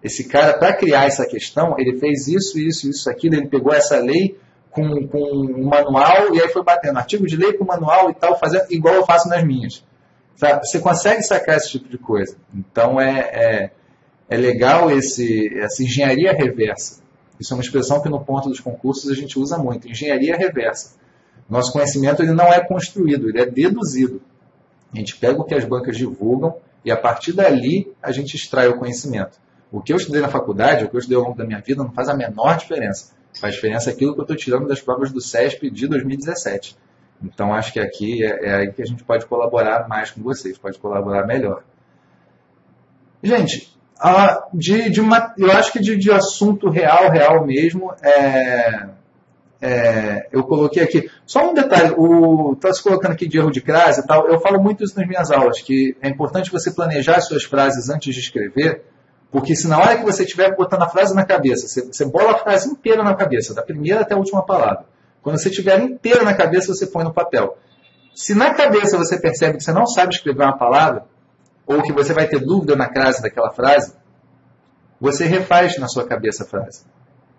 esse cara, para criar essa questão, ele fez isso, aquilo, ele pegou essa lei com um manual e aí foi batendo artigo de lei com manual e tal, fazendo igual eu faço nas minhas. Sabe? Você consegue sacar esse tipo de coisa. Então, é legal essa engenharia reversa. Isso é uma expressão que no ponto dos concursos a gente usa muito. Engenharia reversa. Nosso conhecimento ele não é construído, ele é deduzido. A gente pega o que as bancas divulgam e a partir dali a gente extrai o conhecimento. O que eu estudei na faculdade, o que eu estudei ao longo da minha vida, não faz a menor diferença. Faz diferença aquilo que eu estou tirando das provas do CESP de 2017. Então, acho que aqui é aí que a gente pode colaborar mais com vocês, pode colaborar melhor. Gente, eu acho que de assunto real mesmo, eu coloquei aqui. Só um detalhe, está se colocando aqui de erro de crase e tal. Eu falo muito isso nas minhas aulas, que é importante você planejar as suas frases antes de escrever, porque se na hora que você estiver botando a frase na cabeça, você bola a frase inteira na cabeça, da primeira até a última palavra. Quando você tiver inteira na cabeça, você põe no papel. Se na cabeça você percebe que você não sabe escrever uma palavra, ou que você vai ter dúvida na crase daquela frase, você refaz na sua cabeça a frase.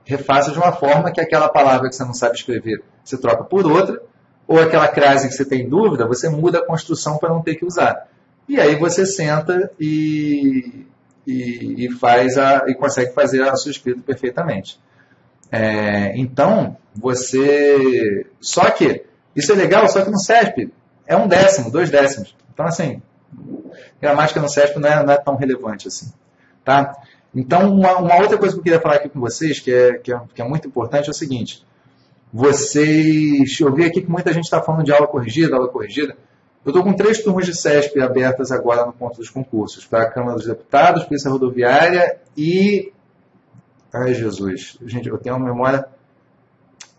Refaça de uma forma que aquela palavra que você não sabe escrever, você troca por outra, ou aquela crase que você tem dúvida, você muda a construção para não ter que usar. E aí você senta e consegue fazer a sua escrita perfeitamente. Então, só que, isso é legal, só que no CESP é 1/10, 2/10. Então, assim, gramática no CESP não é tão relevante assim. Tá? Então, uma outra coisa que eu queria falar aqui com vocês, que é muito importante, é o seguinte. Eu vi aqui que muita gente está falando de aula corrigida. Eu estou com 3 turmas de CESP abertas agora no ponto dos concursos, para a Câmara dos Deputados, Polícia Rodoviária e... Ai, Jesus. Gente, eu tenho uma memória...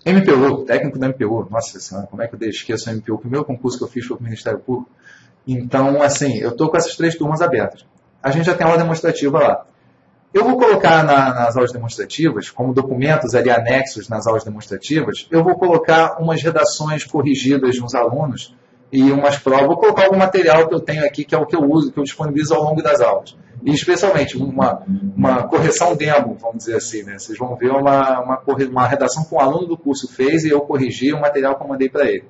MPU, técnico da MPU. Nossa Senhora, como é que eu esqueço o MPU? O primeiro concurso que eu fiz foi para o Ministério Público. Então, assim, eu estou com essas 3 turmas abertas. A gente já tem aula demonstrativa lá. Eu vou colocar nas aulas demonstrativas, como documentos ali anexos nas aulas demonstrativas, eu vou colocar umas redações corrigidas nos alunos e umas provas. Vou colocar algum material que eu tenho aqui, que é o que eu uso, que eu disponibilizo ao longo das aulas. E especialmente uma correção demo, vamos dizer assim, né? Vocês vão ver uma redação que um aluno do curso fez e eu corrigi o material que eu mandei para ele.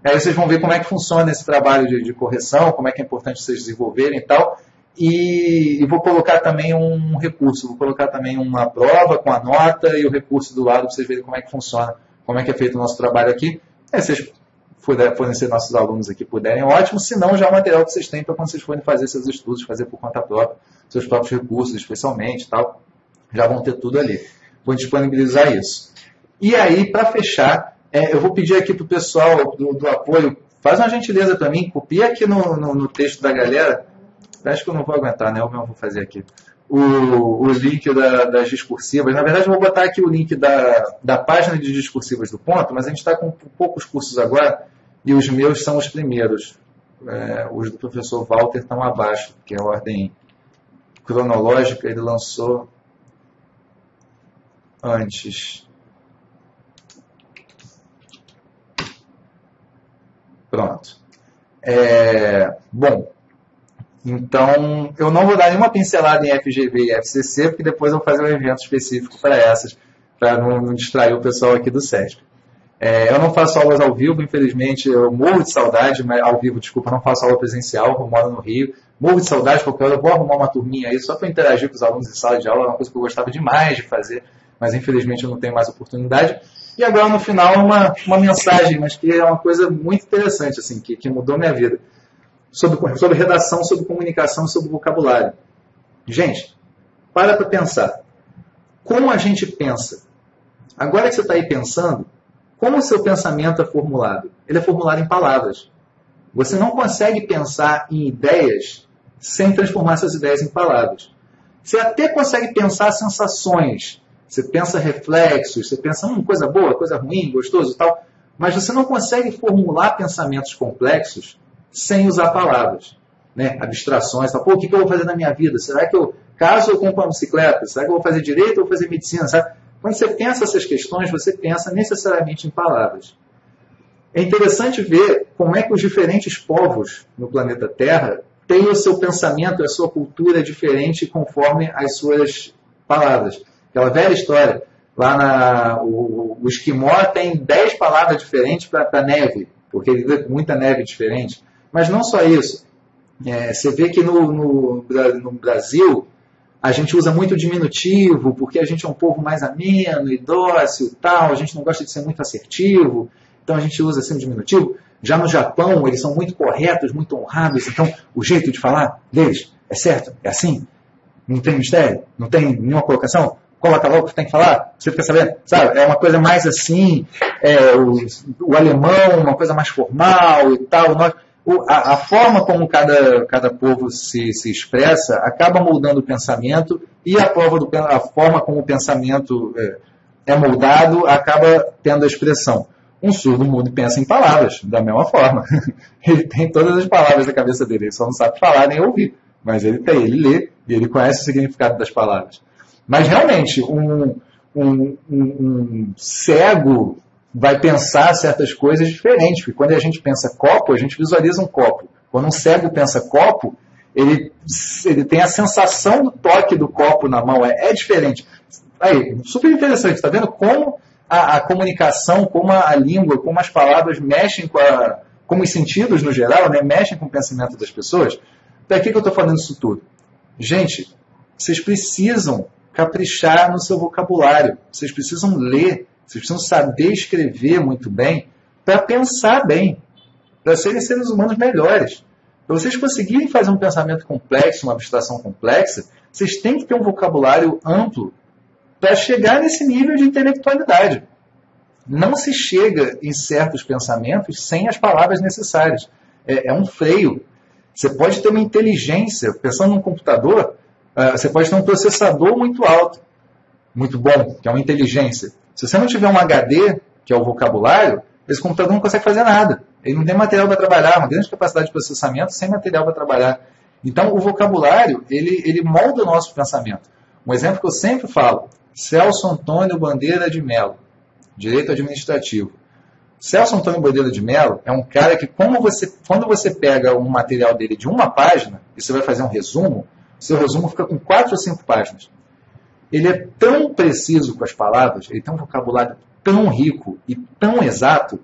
Aí vocês vão ver como é que funciona esse trabalho de correção, como é que é importante vocês desenvolverem e tal. E vou colocar também um recurso, vou colocar também uma prova com a nota e o recurso do lado para vocês verem como é que funciona, como é que é feito o nosso trabalho aqui. Aí vocês fornecer nossos alunos aqui puderem, ótimo, se não, já é o material que vocês têm para quando vocês forem fazer seus estudos, fazer por conta própria, seus próprios recursos, especialmente, tal, já vão ter tudo ali. Vou disponibilizar isso. E aí, para fechar, eu vou pedir aqui para o pessoal do apoio, faz uma gentileza para mim, copia aqui no texto da galera. Acho que eu não vou aguentar, né? Eu mesmo vou fazer aqui. O link das discursivas. Na verdade, eu vou botar aqui o link da página de discursivas do ponto, mas a gente está com poucos cursos agora e os meus são os primeiros. Os do professor Walter estão abaixo, que é a ordem cronológica, ele lançou antes. Pronto. Bom. Então, eu não vou dar nenhuma pincelada em FGV e FCC, porque depois eu vou fazer um evento específico para essas, para não distrair o pessoal aqui do CESP. Eu não faço aulas ao vivo, infelizmente, eu morro de saudade, mas ao vivo, desculpa, não faço aula presencial, eu moro no Rio, morro de saudade, qualquer hora eu vou arrumar uma turminha aí, só para interagir com os alunos em sala de aula, é uma coisa que eu gostava demais de fazer, mas infelizmente eu não tenho mais oportunidade. E agora, no final, uma mensagem, mas que é uma coisa muito interessante, assim, que mudou minha vida. Sobre redação, sobre comunicação, sobre vocabulário. Gente, para pensar. Como a gente pensa? Agora que você está aí pensando, como o seu pensamento é formulado? Ele é formulado em palavras. Você não consegue pensar em ideias sem transformar essas ideias em palavras. Você até consegue pensar sensações. Você pensa reflexos, você pensa coisa boa, coisa ruim, gostoso e tal. Mas você não consegue formular pensamentos complexos sem usar palavras, né? Abstrações, tal. Pô, o que eu vou fazer na minha vida? Será que caso eu compre uma bicicleta, será que eu vou fazer direito ou vou fazer medicina? Sabe? Quando você pensa essas questões, você pensa necessariamente em palavras. É interessante ver como é que os diferentes povos no planeta Terra têm o seu pensamento, a sua cultura diferente conforme as suas palavras. Aquela velha história, lá o esquimó tem 10 palavras diferentes para neve, porque ele vê muita neve diferente. Mas não só isso. Você vê que no Brasil a gente usa muito diminutivo, porque a gente é um povo mais ameno e dócil e tal, a gente não gosta de ser muito assertivo, então a gente usa assim o diminutivo. Já no Japão, eles são muito corretos, muito honrados, então o jeito de falar deles é certo, é assim, não tem mistério, não tem nenhuma colocação, coloca logo o que tem que falar, você fica sabendo, sabe? É uma coisa mais assim, o alemão, uma coisa mais formal e tal. A forma como cada povo se expressa acaba moldando o pensamento, e a forma como o pensamento é moldado acaba tendo a expressão. Um surdo mudo pensa em palavras, da mesma forma. Ele tem todas as palavras na cabeça dele, ele só não sabe falar nem ouvir. Mas ele lê, e ele conhece o significado das palavras. Mas realmente, um cego vai pensar certas coisas diferentes, porque quando a gente pensa copo, a gente visualiza um copo. Quando um cego pensa copo, ele tem a sensação do toque do copo na mão, é diferente. Aí, super interessante, está vendo como a comunicação, como a língua, como as palavras mexem como os sentidos no geral, né, mexem com o pensamento das pessoas? Para que eu estou falando isso tudo? Gente, vocês precisam caprichar no seu vocabulário, vocês precisam ler, vocês precisam saber escrever muito bem para pensar bem, para serem seres humanos melhores. Para vocês conseguirem fazer um pensamento complexo, uma abstração complexa, vocês têm que ter um vocabulário amplo para chegar nesse nível de intelectualidade. Não se chega em certos pensamentos sem as palavras necessárias. É um freio. Você pode ter uma inteligência, pensando num computador, você pode ter um processador muito alto, muito bom, que é uma inteligência. Se você não tiver um HD, que é o vocabulário, esse computador não consegue fazer nada. Ele não tem material para trabalhar, uma grande capacidade de processamento sem material para trabalhar. Então, o vocabulário, ele molda o nosso pensamento. Um exemplo que eu sempre falo, Celso Antônio Bandeira de Mello, Direito Administrativo. Celso Antônio Bandeira de Mello é um cara que, quando você pega um material dele de uma página, e você vai fazer um resumo, o seu resumo fica com 4 ou 5 páginas. Ele é tão preciso com as palavras, ele tem um vocabulário tão rico e tão exato,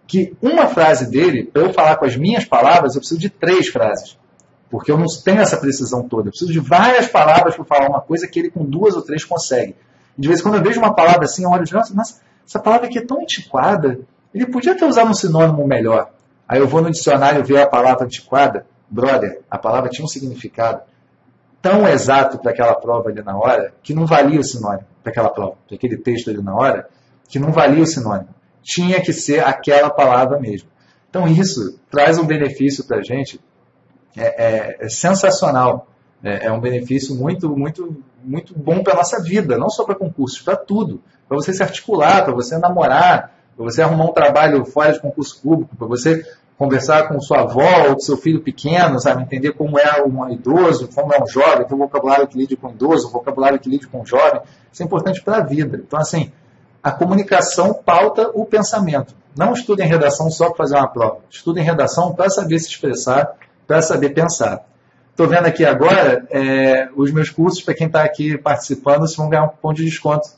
que uma frase dele, para eu falar com as minhas palavras, eu preciso de 3 frases. Porque eu não tenho essa precisão toda. Eu preciso de várias palavras para falar uma coisa que ele com 2 ou 3 consegue. E de vez em quando eu vejo uma palavra assim, eu olho e digo, nossa, essa palavra aqui é tão antiquada, ele podia ter usado um sinônimo melhor. Aí eu vou no dicionário ver a palavra antiquada, brother, a palavra tinha um significado tão exato para aquela prova ali na hora, que não valia o sinônimo para aquela prova, para aquele texto ali na hora, que não valia o sinônimo. Tinha que ser aquela palavra mesmo. Então isso traz um benefício para a gente, é sensacional. É um benefício muito, muito, muito bom para a nossa vida, não só para concursos, para tudo. Para você se articular, para você namorar, para você arrumar um trabalho fora de concurso público, para você conversar com sua avó ou com seu filho pequeno, sabe? Entender como é um idoso, como é um jovem, tem um vocabulário que lide com um idoso, um vocabulário que lide com um jovem. Isso é importante para a vida. Então, assim, a comunicação pauta o pensamento. Não estuda em redação só para fazer uma prova. Estuda em redação para saber se expressar, para saber pensar. Estou vendo aqui agora, os meus cursos, para quem está aqui participando, vocês vão ganhar um cupom de desconto.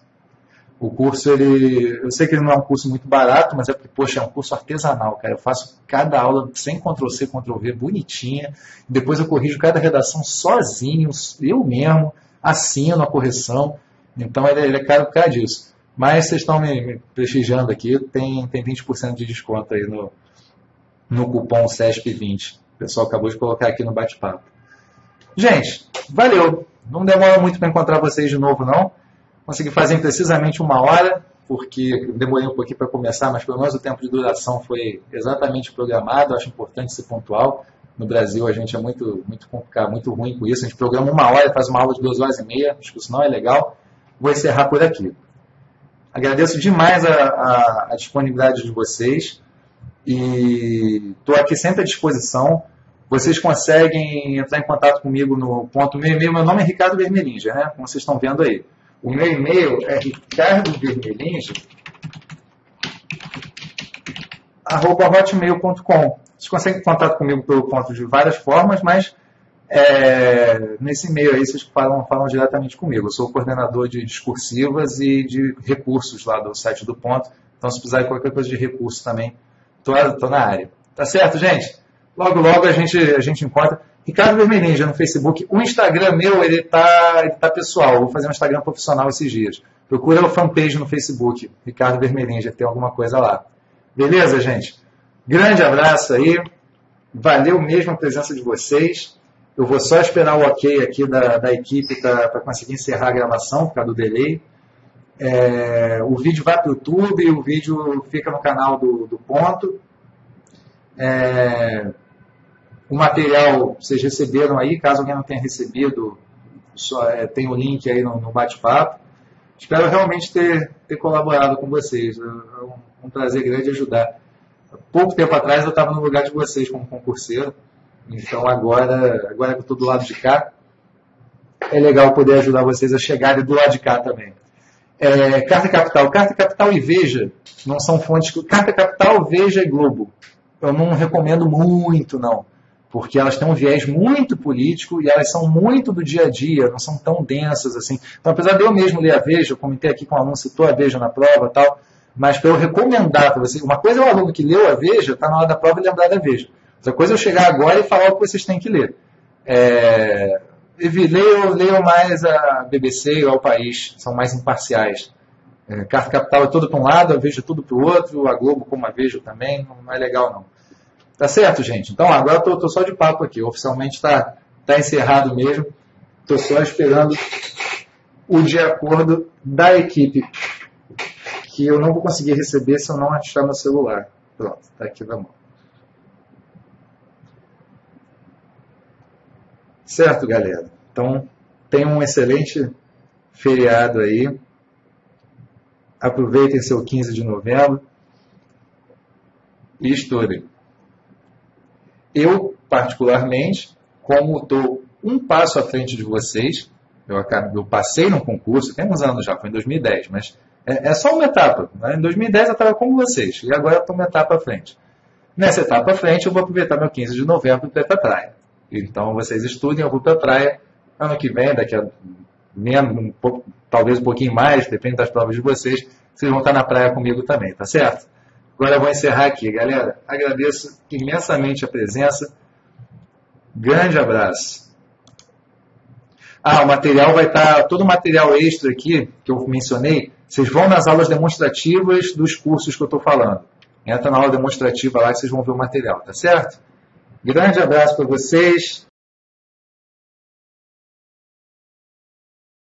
O curso, eu sei que ele não é um curso muito barato, mas é porque, poxa, é um curso artesanal, cara. Eu faço cada aula sem Ctrl+C, Ctrl+V, bonitinha. Depois eu corrijo cada redação sozinho, eu mesmo, assino a correção. Então ele é caro por causa disso. Mas vocês estão me prestigiando aqui, tem 20% de desconto aí no cupom CESP20. O pessoal acabou de colocar aqui no bate-papo. Gente, valeu. Não demora muito para encontrar vocês de novo, não. Consegui fazer em precisamente 1 hora, porque demorei um pouquinho para começar, mas pelo menos o tempo de duração foi exatamente programado. Acho importante ser pontual. No Brasil a gente é muito complicado, muito ruim com isso. A gente programa 1 hora e faz uma aula de 2 horas e meia. Acho que isso não é legal. Vou encerrar por aqui. Agradeço demais a disponibilidade de vocês e estou aqui sempre à disposição. Vocês conseguem entrar em contato comigo no ponto meu e-mail. Meu nome é Ricardo Vermelinja, né? Como vocês estão vendo aí. O meu e-mail é ricardovermelinja@hotmail.com. Vocês conseguem contato comigo pelo ponto de várias formas, mas nesse e-mail aí vocês falam diretamente comigo. Eu sou o coordenador de discursivas e de recursos lá do site do ponto. Então, se precisar de qualquer coisa de recurso também, estou na área. Tá certo, gente? Logo a gente encontra. Ricardo Vermelinja no Facebook. O Instagram meu, ele tá pessoal. Eu vou fazer um Instagram profissional esses dias. Procura a fanpage no Facebook, Ricardo Vermelinja, tem alguma coisa lá. Beleza, gente? Grande abraço aí. Valeu mesmo a presença de vocês. Eu vou só esperar o ok aqui da equipe para conseguir encerrar a gravação, por causa do delay. O vídeo vai para o YouTube, o vídeo fica no canal do Ponto. O material vocês receberam aí, caso alguém não tenha recebido, tem o link aí no bate-papo. Espero realmente ter colaborado com vocês. É um prazer grande ajudar. Pouco tempo atrás eu estava no lugar de vocês como concurseiro, então agora que eu estou do lado de cá, é legal poder ajudar vocês a chegarem do lado de cá também. Carta Capital e Veja não são fontes. Carta Capital, Veja e Globo. Eu não recomendo muito, não. Porque elas têm um viés muito político e elas são muito do dia a dia, não são tão densas assim. Então, apesar de eu mesmo ler a Veja, eu comentei aqui com o aluno, citou a Veja na prova e tal, mas para eu recomendar para vocês, uma coisa é o aluno que leu a Veja, está na hora da prova e lembrar da Veja. Outra coisa é eu chegar agora e falar o que vocês têm que ler. Leiam mais a BBC ou ao País, são mais imparciais. Carta Capital é tudo para um lado, a Veja tudo para o outro, a Globo como a Veja também, não é legal não. Tá certo, gente? Então, agora eu estou só de papo aqui. Oficialmente está encerrado mesmo. Estou só esperando o de acordo da equipe, que eu não vou conseguir receber se eu não achar meu celular. Pronto, está aqui na mão. Certo, galera? Então, tenham um excelente feriado aí. Aproveitem seu 15 de novembro. E estudem. Eu, particularmente, como estou um passo à frente de vocês, eu passei num concurso, tem uns anos já, foi em 2010, mas é só uma etapa. Né? Em 2010 eu estava como vocês, e agora eu estou uma etapa à frente. Nessa etapa à frente, eu vou aproveitar meu 15 de novembro para ir para a praia. Então, vocês estudem, eu vou para a praia. Ano que vem, daqui a menos, talvez um pouquinho mais, depende das provas de vocês vão estar na praia comigo também, tá certo? Agora eu vou encerrar aqui, galera. Agradeço imensamente a presença. Grande abraço. O material vai estar, todo o material extra aqui, que eu mencionei, vocês vão nas aulas demonstrativas dos cursos que eu estou falando. Entra na aula demonstrativa lá que vocês vão ver o material, tá certo? Grande abraço para vocês.